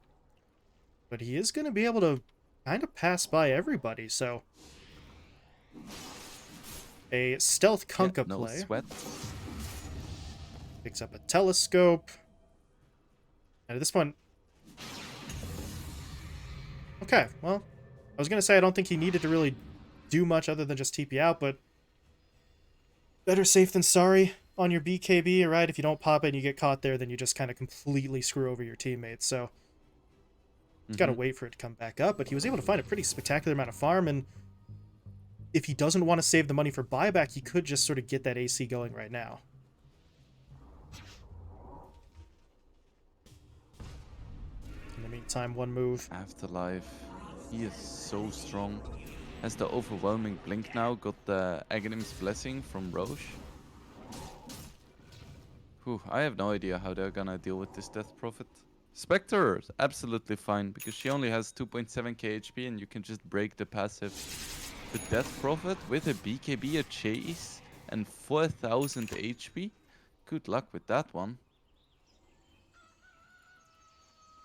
But he is going to be able to kind of pass by everybody, so... A stealth Kunkka no play. Sweat. Picks up a telescope. And at this point... Okay, well... I was going to say I don't think he needed to really do much other than just TP out, but... Better safe than sorry on your BKB, right? If you don't pop it and you get caught there, then you just kind of completely screw over your teammates, so... He's got to wait for it to come back up, but he was able to find a pretty spectacular amount of farm, and if he doesn't want to save the money for buyback, he could just sort of get that AC going right now. In the meantime, One Move. Afterlife. He is so strong. Has the overwhelming blink now, got the Aghanim's Blessing from Roche. Whew, I have no idea how they're gonna deal with this Death Prophet. Spectre, absolutely fine, because she only has 2.7k HP and you can just break the passive. The Death Prophet with a BKB, a chase, and 4000 HP? Good luck with that one.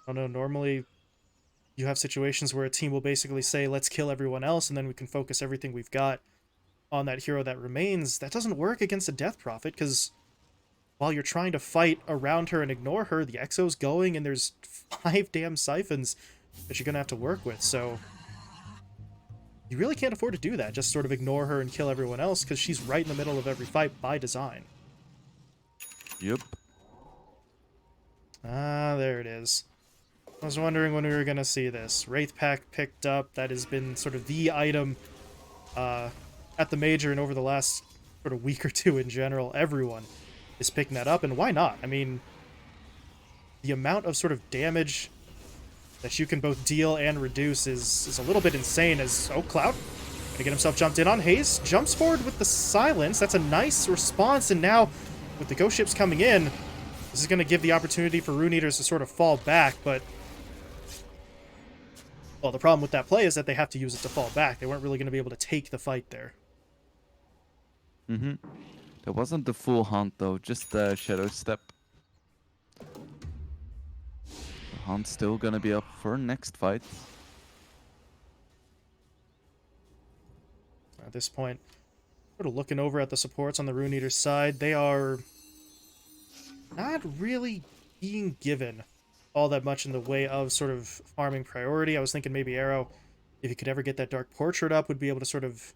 I don't know, normally you have situations where a team will basically say, let's kill everyone else, and then we can focus everything we've got on that hero that remains. That doesn't work against a Death Prophet, because while you're trying to fight around her and ignore her, the Exo's going, and there's 5 damn siphons that you're going to have to work with, so you really can't afford to do that. Just sort of ignore her and kill everyone else, because she's right in the middle of every fight by design. Yep. Ah, there it is. I was wondering when we were going to see this. Wraith Pack picked up. That has been sort of the item at the Major and over the last sort of week or two in general. Everyone is picking that up, and why not? I mean, the amount of sort of damage that you can both deal and reduce is a little bit insane as... Oh, Cloud gonna get himself jumped in on. Haze jumps forward with the silence. That's a nice response, and now with the ghost ships coming in, this is going to give the opportunity for Rune Eaters to sort of fall back, but... Well, the problem with that play is that they have to use it to fall back. They weren't really going to be able to take the fight there. There wasn't the full hunt though, just the Shadow Step. The hunt's still gonna be up for next fight. At this point, sort of looking over at the supports on the Rune Eater side, they are not really being given all that much in the way of sort of farming priority. I was thinking maybe Arrow, if he could ever get that Dark Portrait up, would be able to sort of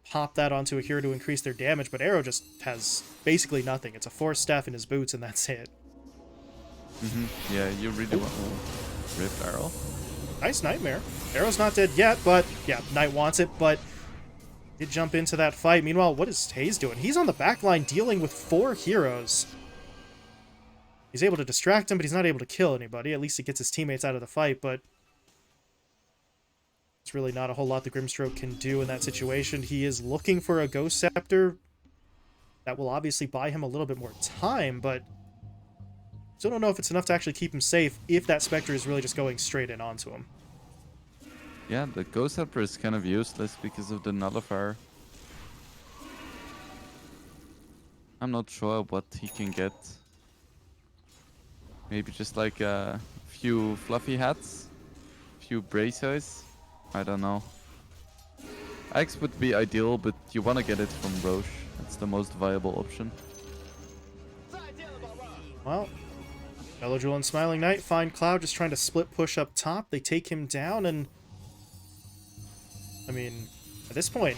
pop that onto a hero to increase their damage, but Arrow just has basically nothing. It's a Force Staff in his boots, and that's it. Yeah, you really want to rip Arrow. Nice Nightmare. Arrow's not dead yet, but yeah, Knight wants it, but did jump into that fight. Meanwhile, what is Haze doing? He's on the back line dealing with 4 heroes. He's able to distract him, but he's not able to kill anybody. At least he gets his teammates out of the fight, but It's really not a whole lot the Grimstroke can do in that situation. He is looking for a Ghost Scepter. That will obviously buy him a little bit more time, but still don't know if it's enough to actually keep him safe if that Spectre is really just going straight in onto him. Yeah, the Ghost Scepter is kind of useless because of the Nullifier. I'm not sure what he can get. Maybe just like a few fluffy hats, few bracers. I don't know. Axe would be ideal, but you want to get it from Roche. That's the most viable option. Well, Melojewel and Smiling Knight find Cloud just trying to split push up top. They take him down, and I mean, at this point,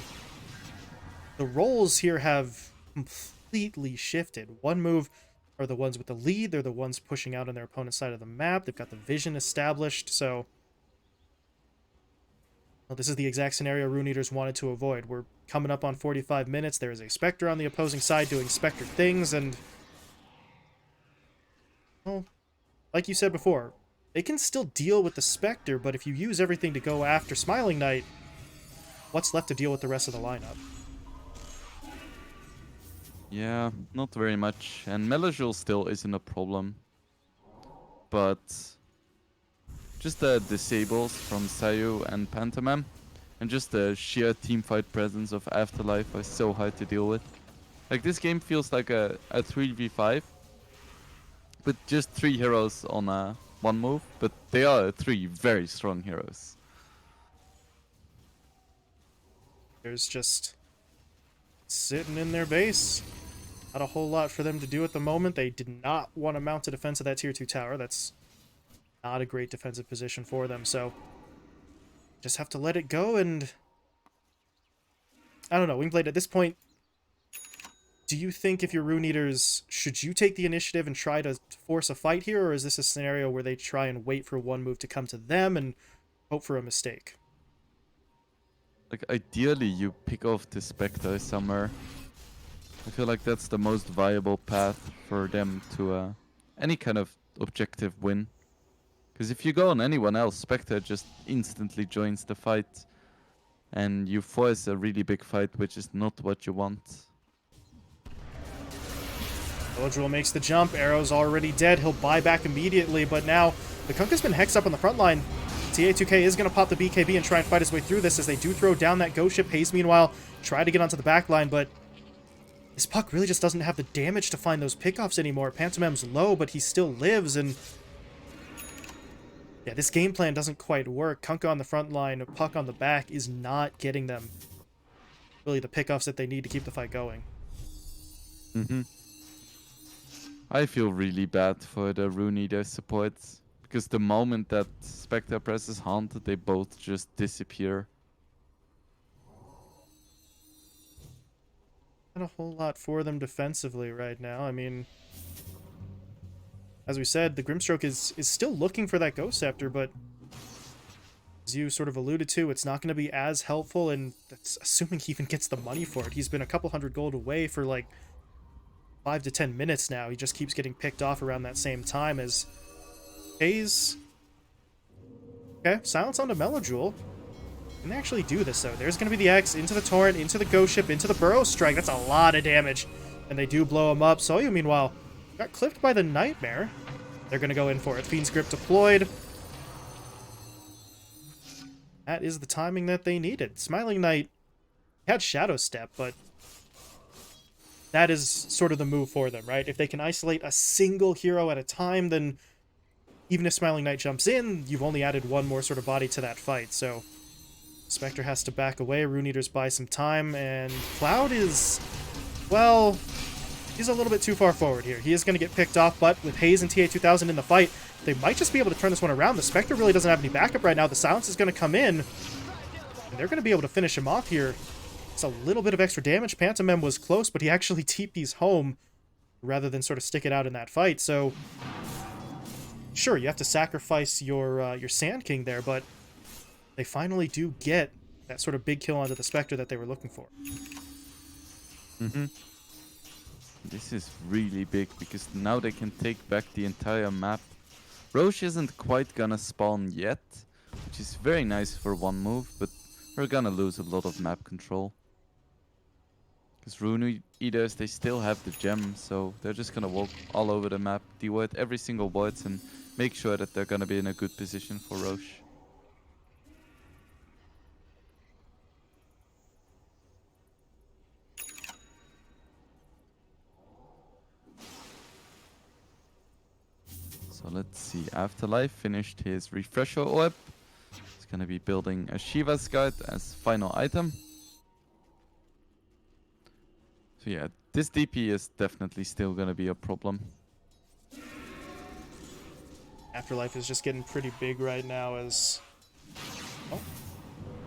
the roles here have completely shifted. One move are the ones with the lead. They're the ones pushing out on their opponent's side of the map. They've got the vision established, so well, this is the exact scenario Rune Eaters wanted to avoid. We're coming up on 45 minutes. There is a Spectre on the opposing side doing Spectre things, and well, like you said before, they can still deal with the Spectre, but if you use everything to go after Smiling Knight, what's left to deal with the rest of the lineup? Yeah, not very much. And Melojewel still isn't a problem. But just the disables from Sayu and Pantomime, and just the sheer teamfight presence of Afterlife are so hard to deal with. Like, this game feels like a 3v5, but just 3 heroes on one move, but they are 3 very strong heroes. There's just sitting in their base. Not a whole lot for them to do at the moment. They did not want to mount a defense of that tier 2 tower. That's not a great defensive position for them, so just have to let it go. And I don't know, Wingblade, at this point, do you think if you're Rune Eaters, should you take the initiative and try to force a fight here, or is this a scenario where they try and wait for one move to come to them and hope for a mistake? Like, ideally you pick off the Spectre somewhere. I feel like that's the most viable path for them to any kind of objective win. Because if you go on anyone else, Spectre just instantly joins the fight. And you force a really big fight, which is not what you want. Melojewel makes the jump. Arrow's already dead. He'll buy back immediately, but now the Kunkka's been hexed up on the front line. TA2K is going to pop the BKB and try and fight his way through this as they do throw down that ghost ship. Haze, meanwhile, try to get onto the back line, but this puck really just doesn't have the damage to find those pickoffs anymore. Pantomime's low, but he still lives, and yeah, this game plan doesn't quite work. Kunkka on the front line, puck on the back is not getting them really the pickoffs that they need to keep the fight going. I feel really bad for the Rune Eater supports. Because the moment that Spectre presses Haunt, they both just disappear. Not a whole lot for them defensively right now. I mean, as we said, the Grimstroke is still looking for that Ghost Scepter, but as you sort of alluded to, it's not going to be as helpful, and that's assuming he even gets the money for it. He's been a couple hundred gold away for like 5 to 10 minutes now. He just keeps getting picked off around that same time as Haze. Okay, silence onto Melojewel. Can they actually do this, though? There's going to be the X into the Torrent, into the Ghost Ship, into the Burrow Strike. That's a lot of damage. And they do blow him up. Soyu, meanwhile, got clipped by the Nightmare. They're going to go in for it. Fiend's Grip deployed. That is the timing that they needed. Smiling Knight had Shadow Step, but that is sort of the move for them, right? If they can isolate a single hero at a time, then even if Smiling Knight jumps in, you've only added one more sort of body to that fight, so Spectre has to back away. Rune Eaters buy some time, and Cloud is, well, he's a little bit too far forward here. He is going to get picked off, but with Haze and TA2000 in the fight, they might just be able to turn this one around. The Spectre really doesn't have any backup right now. The silence is going to come in, and they're going to be able to finish him off here. It's a little bit of extra damage. Pantomime was close, but he actually TP's home rather than sort of stick it out in that fight. So, sure, you have to sacrifice your Sand King there, but they finally do get that sort of big kill onto the Spectre that they were looking for. This is really big, because now they can take back the entire map. Roche isn't quite gonna spawn yet, which is very nice for one move, but we're gonna lose a lot of map control. Because Rune Eaters, they still have the gem, so they're just gonna walk all over the map, devoid every single void, and make sure that they're gonna be in a good position for Roche. So let's see, Afterlife finished his refresher orb. He's gonna be building a Shiva's Guide as final item. So yeah, this DP is definitely still gonna be a problem. Afterlife is just getting pretty big right now as... Oh.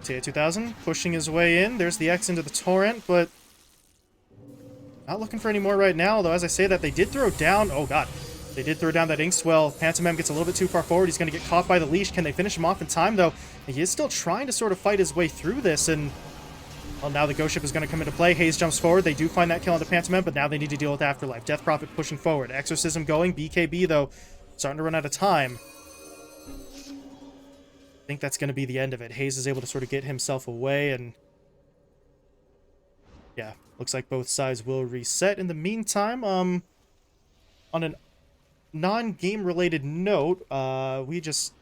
TA2000 pushing his way in. There's the X into the Torrent, but... Not looking for any more right now, though as I say that, they did throw down... Oh god. They did throw down that Inkswell. Pantomime gets a little bit too far forward. He's going to get caught by the leash. Can they finish him off in time, though? He is still trying to sort of fight his way through this, and... Well, now the Ghost Ship is going to come into play. Hayes jumps forward. They do find that kill on the Pantomime, but now they need to deal with Afterlife. Death Prophet pushing forward. Exorcism going. BKB, though, starting to run out of time. I think that's going to be the end of it. Hayes is able to sort of get himself away, and... Yeah, looks like both sides will reset. In the meantime, on an non-game related note, we just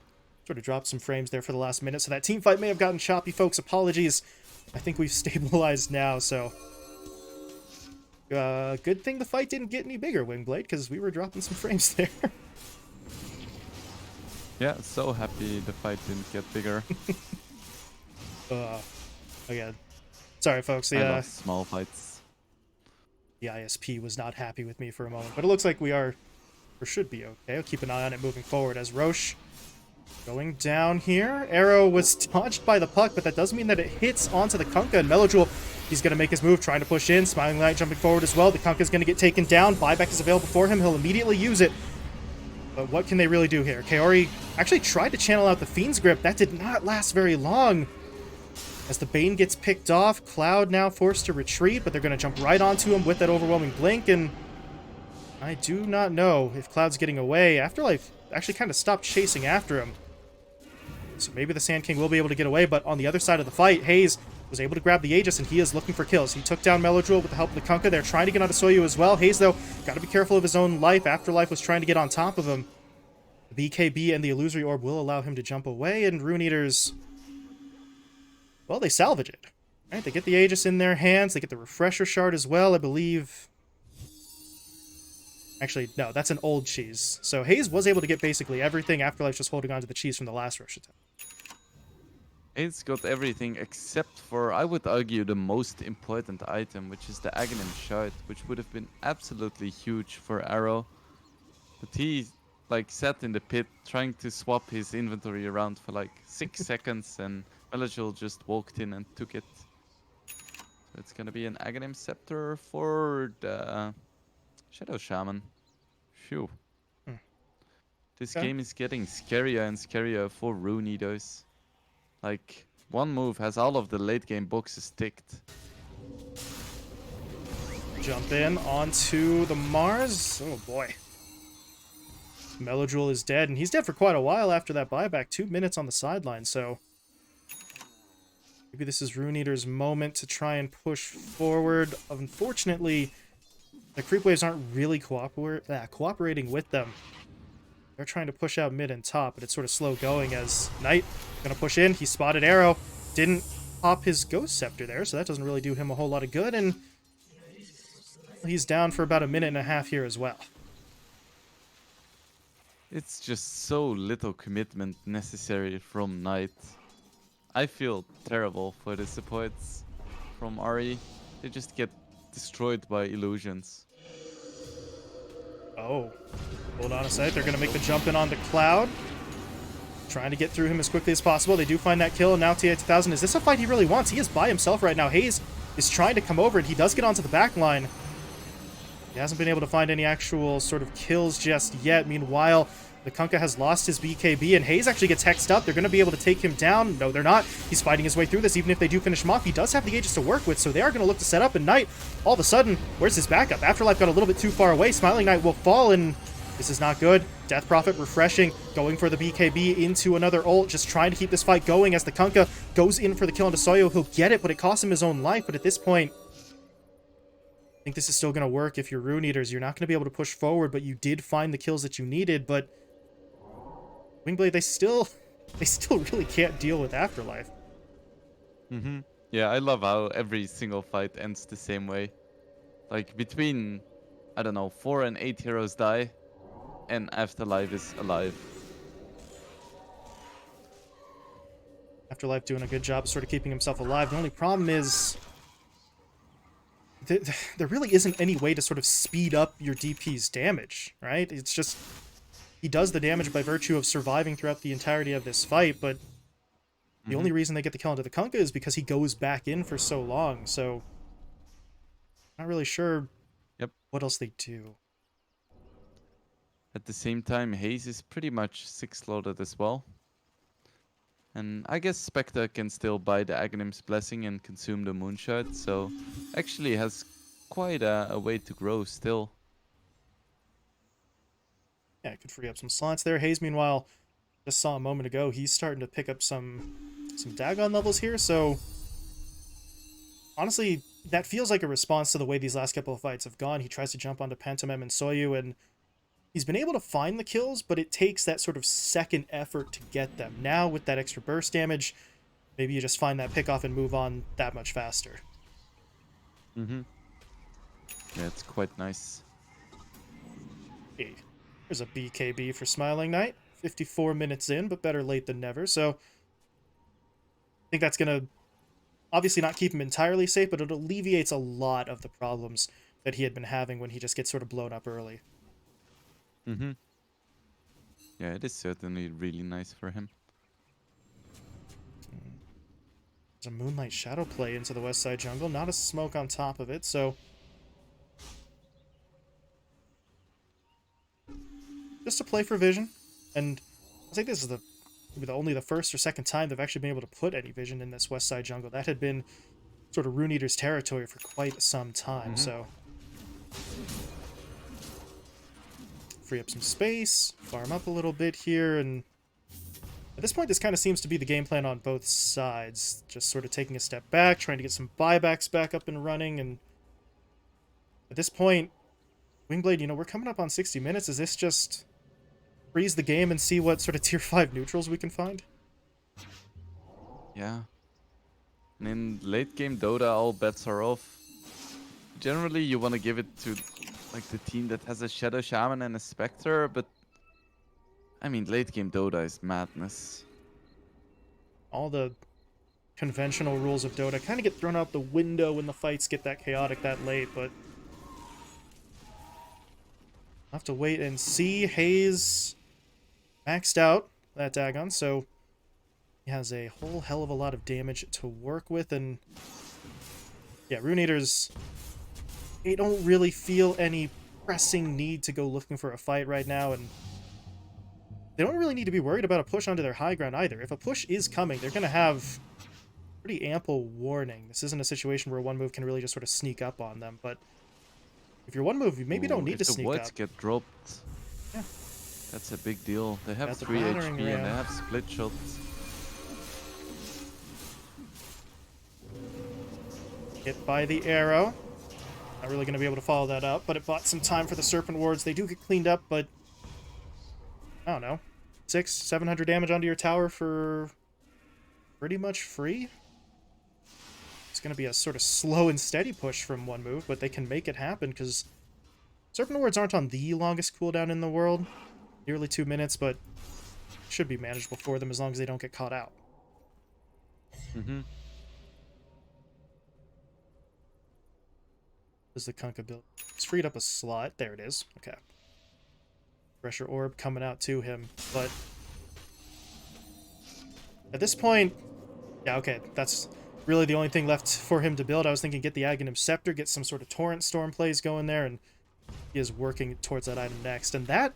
sort of dropped some frames there for the last minute, so that team fight may have gotten choppy, folks. Apologies. I think we've stabilized now, so... good thing the fight didn't get any bigger, Wingblade, because we were dropping some frames there. Yeah, so happy the fight didn't get bigger. Again. Sorry, folks. I love small fights. The ISP was not happy with me for a moment, but it looks like we are, or should be okay. I'll keep an eye on it moving forward as Roche going down here. Arrow was dodged by the puck, but that does mean that it hits onto the Kunkka, and Melojewel, he's going to make his move, trying to push in. Smiling Light jumping forward as well. The Kunkka's going to get taken down. Buyback is available for him. He'll immediately use it. But what can they really do here? Kaori actually tried to channel out the Fiend's Grip. That did not last very long. As the Bane gets picked off, Cloud now forced to retreat, but they're going to jump right onto him with that overwhelming blink, and I do not know if Cloud's getting away. Afterlife actually kind of stopped chasing after him. So maybe the Sand King will be able to get away, but on the other side of the fight, Hayes was able to grab the Aegis, and he is looking for kills. He took down Melojewel with the help of the Kunkka. They're trying to get onto Soyu as well. Hayes, though, got to be careful of his own life. Afterlife was trying to get on top of him. The BKB and the Illusory Orb will allow him to jump away, and Rune Eaters... Well, they salvage it. Right, they get the Aegis in their hands. They get the Refresher Shard as well, I believe. Actually, no, that's an old cheese. So Hayes was able to get basically everything. Afterlife's just holding on to the cheese from the last rush attack. Hayes got everything except for, I would argue, the most important item, which is the Aghanim Shard, which would have been absolutely huge for Arrow. But he, like, sat in the pit trying to swap his inventory around for like 6 seconds, and Melojewel just walked in and took it. So it's gonna be an Aghanim Scepter for the Shadow Shaman. Phew. This game is getting scarier and scarier for Rune Eaters. Like, one move has all of the late game boxes ticked. Jump in onto the Mars. Oh boy. Melojewel is dead, and he's dead for quite a while after that buyback. 2 minutes on the sideline, so... Maybe this is Rune Eater's moment to try and push forward. Unfortunately, the creep waves aren't really cooperating with them. They're trying to push out mid and top, but it's sort of slow going as Knight gonna push in. He spotted Arrow. Didn't pop his Ghost Scepter there, so that doesn't really do him a whole lot of good, and he's down for about 1.5 minutes here as well. It's just so little commitment necessary from Knight. I feel terrible for the supports from Ahri. They just get destroyed by illusions. Oh, hold on a sec. They're going to make the jump in onto Cloud. Trying to get through him as quickly as possible. They do find that kill, and now TA2000. Is this a fight he really wants? He is by himself right now. Hayes is trying to come over, and he does get onto the back line. He hasn't been able to find any actual sort of kills just yet. Meanwhile, the Kunkka has lost his BKB, and Hayes actually gets hexed up. They're going to be able to take him down. No, they're not. He's fighting his way through this. Even if they do finish him off, he does have the Aegis to work with, so they are going to look to set up. And Knight, all of a sudden, where's his backup? Afterlife got a little bit too far away. Smiling Knight will fall, and This is not good. Death Prophet refreshing, going for the BKB into another ult, just trying to keep this fight going as the Kunkka goes in for the kill onto Soyo. He'll get it, but it costs him his own life. But at this point, I think this is still going to work if you're Rune Eaters. You're not going to be able to push forward, but you did find the kills that you needed. But Wingblade, they still really can't deal with Afterlife. Yeah, I love how every single fight ends the same way. Like between, I don't know, 4 and 8 heroes die, and Afterlife is alive. Afterlife doing a good job of sort of keeping himself alive. The only problem is there really isn't any way to sort of speed up your DP's damage, right? It's just he does the damage by virtue of surviving throughout the entirety of this fight, but the only reason they get the kill into the Kunkka is because he goes back in for so long, so not really sure what else they do. At the same time, Haze is pretty much 6-loaded as well. And I guess Spectre can still buy the Aghanim's Blessing and consume the Moonshot, so actually has quite a way to grow still. Yeah, it could free up some slots there. Haze, meanwhile, just saw a moment ago, he's starting to pick up some Dagon levels here, so honestly, that feels like a response to the way these last couple of fights have gone. He tries to jump onto Pantomime and Soyu, and he's been able to find the kills, but it takes that sort of second effort to get them. Now, with that extra burst damage, maybe you just find that pick off and move on that much faster. Yeah, it's quite nice. Okay. There's a BKB for Smiling Knight. 54 minutes in, but better late than never, so I think that's going to obviously not keep him entirely safe, but it alleviates a lot of the problems that he had been having when he just gets sort of blown up early. Yeah, it is certainly really nice for him. There's a Moonlight Shadow play into the west side jungle, not a smoke on top of it, so just a play for vision. And I think this is only the first or second time they've actually been able to put any vision in this west side jungle. That had been sort of Rune Eater's territory for quite some time, so free up some space, farm up a little bit here, and at this point this kind of seems to be the game plan on both sides. Just sort of taking a step back, trying to get some buybacks back up and running, and at this point, Wingblade, you know, we're coming up on 60 minutes. Is this just freeze the game and see what sort of tier 5 neutrals we can find? Yeah. And in late game Dota, all bets are off. Generally, you want to give it to like the team that has a Shadow Shaman and a Spectre, but I mean, late game Dota is madness. All the conventional rules of Dota kind of get thrown out the window when the fights get that chaotic that late, but I'll have to wait and see. Haze maxed out that Dagon, so he has a whole hell of a lot of damage to work with, and yeah, Rune Eaters, they don't really feel any pressing need to go looking for a fight right now, and they don't really need to be worried about a push onto their high ground either. If a push is coming, they're going to have pretty ample warning. This isn't a situation where one move can really just sort of sneak up on them, but if you're one move, you maybe don't need to sneak up. If the wards get dropped, yeah, that's a big deal. They have Got the 3 HP battering and ram. they have split shots. Hit by the arrow. Not really going to be able to follow that up, but it bought some time for the Serpent Wards. They do get cleaned up, but I don't know, 600-700 damage onto your tower for pretty much free. It's going to be a sort of slow and steady push from one move, but they can make it happen because Serpent Wards aren't on the longest cooldown in the world, nearly 2 minutes, but should be manageable for them as long as they don't get caught out. Is the Kunkka build? It's freed up a slot. There it is. Okay. Pressure Orb coming out to him, but at this point, yeah, okay, that's really the only thing left for him to build. I was thinking get the Aghanim Scepter, get some sort of Torrent Storm plays going there, and he is working towards that item next. And that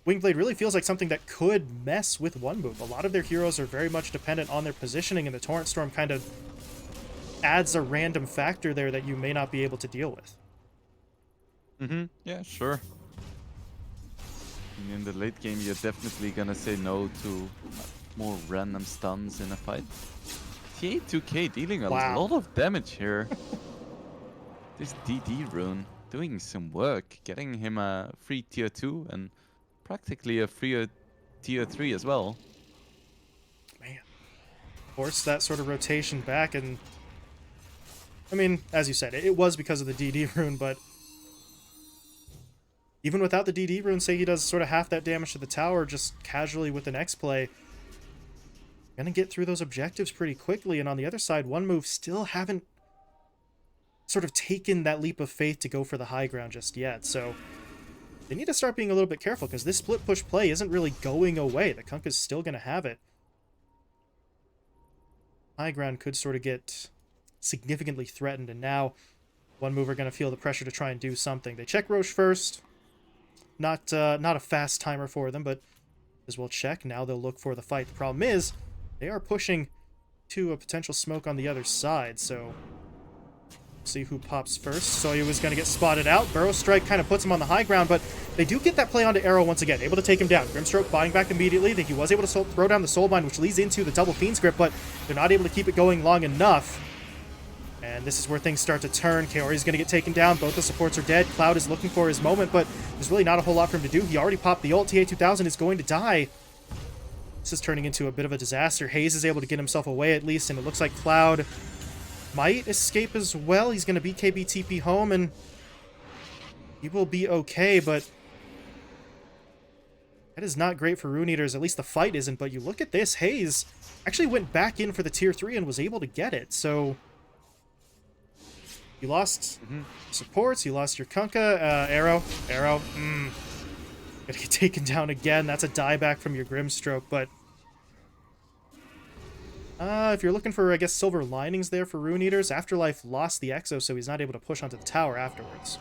Wingblade really feels like something that could mess with one move. A lot of their heroes are very much dependent on their positioning, and the Torrent Storm kind of adds a random factor there that you may not be able to deal with. Yeah, sure. And in the late game, you're definitely gonna say no to more random stuns in a fight. TA2K dealing a Wow. lot of damage here. This DD Rune doing some work, getting him a free tier 2 and practically a free tier 3 as well. Man. Force that sort of rotation back, and I mean, as you said, it was because of the DD rune, but even without the DD rune, say he does sort of half that damage to the tower just casually with an X-play, gonna get through those objectives pretty quickly. And on the other side, One Move still haven't sort of taken that leap of faith to go for the high ground just yet, so they need to start being a little bit careful, because this split push play isn't really going away. The Kunkka's still gonna have it. High ground could sort of get significantly threatened, and now One Move are going to feel the pressure to try and do something. They check Roche first. Not a fast timer for them, but as well check. Now they'll look for the fight. The problem is, they are pushing to a potential smoke on the other side, so see who pops first. Soya was going to get spotted out. Burrow Strike kind of puts him on the high ground, but they do get that play onto Arrow once again, able to take him down. Grimstroke buying back immediately. I think he was able to throw down the Soulbind, which leads into the double Fiend's Grip, but they're not able to keep it going long enough. And this is where things start to turn. Kaori's going to get taken down. Both the supports are dead. Cloud is looking for his moment, but there's really not a whole lot for him to do. He already popped the ult. TA2000 is going to die. This is turning into a bit of a disaster. Hayes is able to get himself away at least, and it looks like Cloud might escape as well. He's going to BKB TP home, and he will be okay, but that is not great for Rune Eaters. At least the fight isn't, but you look at this. Hayes actually went back in for the tier 3 and was able to get it, so you lost supports, you lost your Kunkka, Arrow, gonna get taken down again. That's a dieback from your Grimstroke, but if you're looking for, I guess, silver linings there for Rune Eaters, Afterlife lost the Exo, so he's not able to push onto the tower afterwards.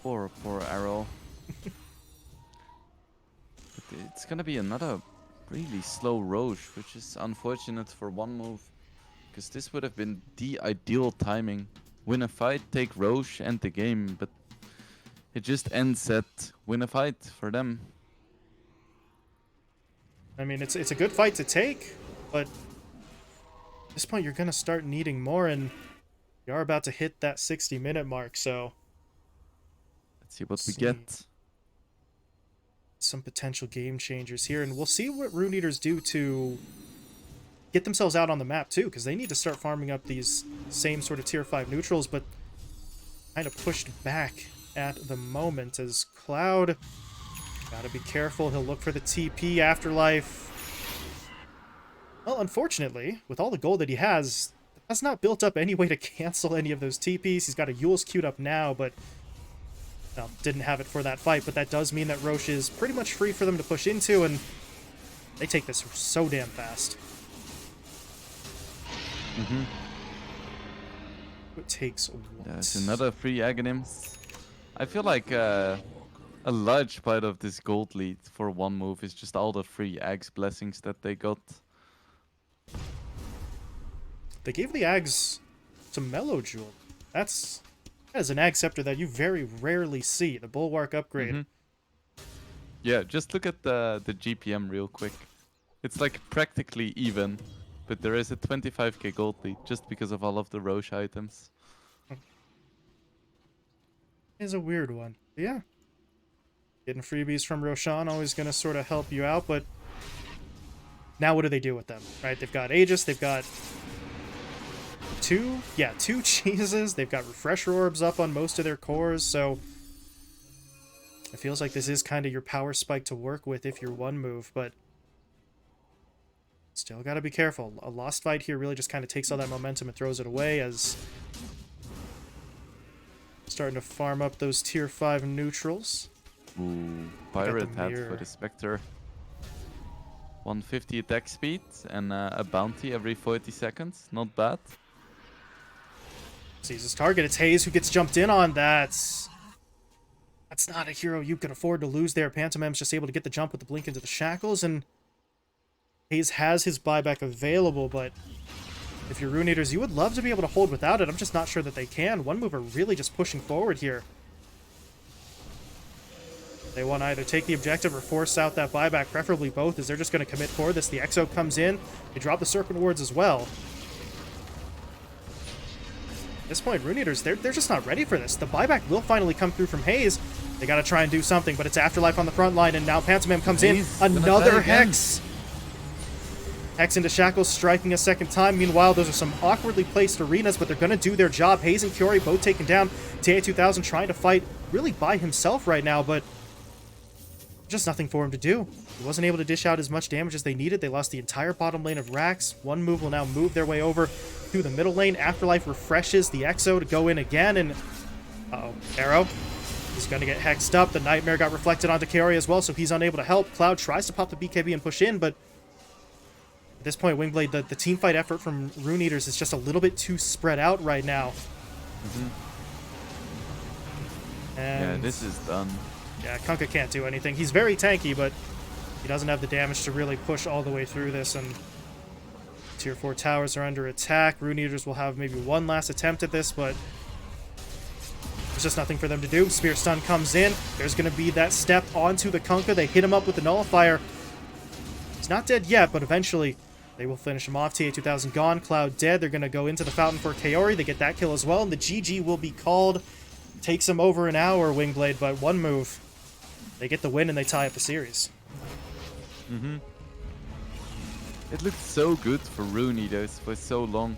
Poor Arrow. But it's gonna be another really slow Roche, which is unfortunate for One Move, because this would have been the ideal timing. Win a fight, take Roche, end the game, but it just ends at win a fight for them. I mean, it's a good fight to take, but at this point you're going to start needing more, and you are about to hit that 60-minute mark, so Let's see what we get. Some potential game changers here, and we'll see what Rune Eaters do to get themselves out on the map too, because they need to start farming up these same sort of tier 5 neutrals, but kind of pushed back at the moment as Cloud, gotta be careful, he'll look for the TP. Afterlife, well, unfortunately, with all the gold that he has, that's not built up any way to cancel any of those TPs. He's got a Eul's queued up now, but well, didn't have it for that fight, but that does mean that Roche is pretty much free for them to push into, and they take this so damn fast. It takes what? There's another free Aghanims. I feel like a large part of this gold lead for One Move is just all the free Aghs blessings that they got. They gave the Aghs to Mellow Jewel. That is an Agh Scepter that you very rarely see. The Bulwark upgrade. Yeah, just look at the GPM real quick. It's like practically even, but there is a 25k gold lead just because of all of the Roche items. Is a weird one. But yeah. Getting freebies from Roshan always going to sort of help you out, but now what do they do with them, right? They've got Aegis, they've got two cheeses, they've got Refresher Orbs up on most of their cores, so it feels like this is kind of your power spike to work with if you're One Move, but still got to be careful. A lost fight here really just kind of takes all that momentum and throws it away, as starting to farm up those tier 5 neutrals. Ooh, Pirate Hat for the Spectre. 150 attack speed and a bounty every 40 seconds. Not bad. Sees his target. It's Hayes who gets jumped in on. That's not a hero you can afford to lose there. Pantomim's just able to get the jump with the blink into the shackles, and Hayes has his buyback available, but if you're Rune Eaters, you would love to be able to hold without it. I'm just not sure that they can. One Move are really just pushing forward here. They want to either take the objective or force out that buyback, preferably both, as they're just going to commit for this. The Exo comes in. They drop the Serpent Wards as well. At this point, Rune Eaters, they're just not ready for this. The buyback will finally come through from Haze. They got to try and do something, but it's Afterlife on the front line, and now Pantomime comes in. Another Hex! Hex into Shackles, striking a second time. Meanwhile, those are some awkwardly placed arenas, but they're going to do their job. Haze and Kiori both taken down. TA2000 trying to fight really by himself right now, but just nothing for him to do. He wasn't able to dish out as much damage as they needed. They lost the entire bottom lane of Rax. One move will now move their way over to the middle lane. Afterlife refreshes the Exo to go in again, and uh-oh, Arrow. He's going to get hexed up. The Nightmare got reflected onto Kiori as well, so he's unable to help. Cloud tries to pop the BKB and push in, but at this point, Wingblade, the team fight effort from Rune Eaters is just a little bit too spread out right now. And yeah, this is done. yeah, Kunkka can't do anything. He's very tanky, but he doesn't have the damage to really push all the way through this, and Tier 4 towers are under attack. Rune Eaters will have maybe one last attempt at this, but there's just nothing for them to do. Spear Stun comes in. There's going to be that step onto the Kunkka. They hit him up with the Nullifier. He's not dead yet, but eventually they will finish him off. TA2000 gone. Cloud dead. They're going to go into the fountain for Kaori. They get that kill as well, and the GG will be called. Takes them over an hour, Wingblade, but one move. They get the win, and they tie up the series. It looked so good for Rune Eaters for so long.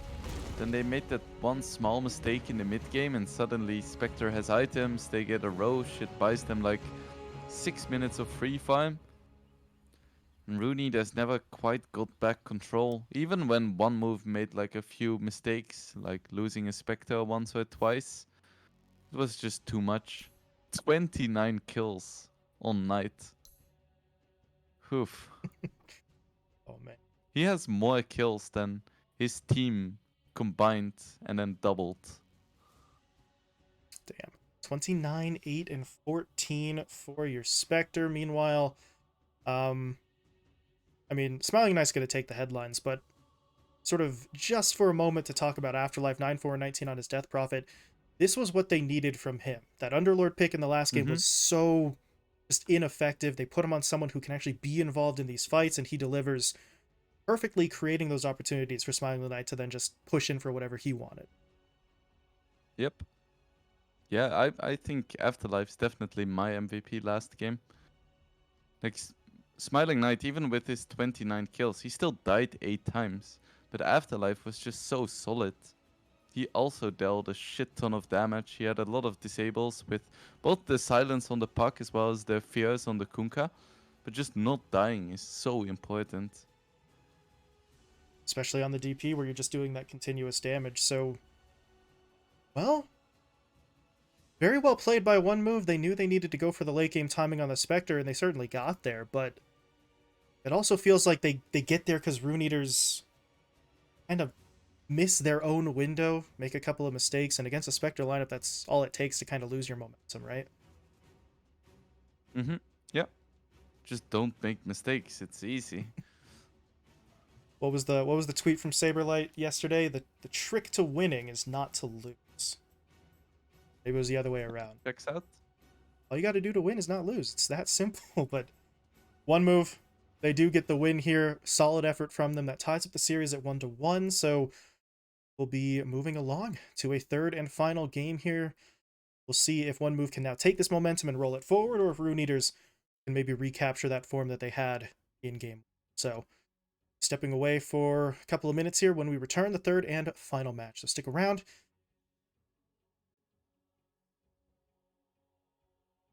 Then they made that one small mistake in the mid game, and suddenly Spectre has items, they get a Roche, it buys them like 6 minutes of free farm. And Rune Eaters never quite got back control, even when one move made like a few mistakes, like losing a Spectre once or twice. It was just too much. 29 kills on Knight. Oof. Oh, man. He has more kills than his team combined and then doubled. Damn. 29, 8, and 14 for your Spectre. Meanwhile, I mean, Smiling Knight's going to take the headlines, but sort of just for a moment to talk about Afterlife, 9-4 and 19 on his Death Prophet. This was what they needed from him. That Underlord pick in the last game was so just ineffective. They put him on someone who can actually be involved in these fights, and he delivers perfectly, creating those opportunities for Smiling Knight to then just push in for whatever he wanted. Yep. Yeah, I think Afterlife's definitely my MVP last game. Like, Smiling Knight, even with his 29 kills, he still died 8 times. But Afterlife was just so solid. He also dealt a shit ton of damage. He had a lot of disables with both the silence on the puck as well as the fears on the Kunkka. But just not dying is so important. Especially on the DP where you're just doing that continuous damage. So, well, very well played by one move. They knew they needed to go for the late game timing on the Spectre, and they certainly got there. But it also feels like they get there because Rune Eaters kind of miss their own window, make a couple of mistakes, and against a Spectre lineup, that's all it takes to kind of lose your momentum, right? Yep. Just don't make mistakes. It's easy. What was the tweet from Saberlight yesterday? The trick to winning is not to lose. Maybe it was the other way around. Checks out. All you got to do to win is not lose. It's that simple. But one move, they do get the win here. Solid effort from them. That ties up the series at 1-1. So we'll be moving along to a third and final game here. We'll see if one move can now take this momentum and roll it forward, or if Rune Eaters can maybe recapture that form that they had in game. So stepping away for a couple of minutes here. When we return, the third and final match. So stick around.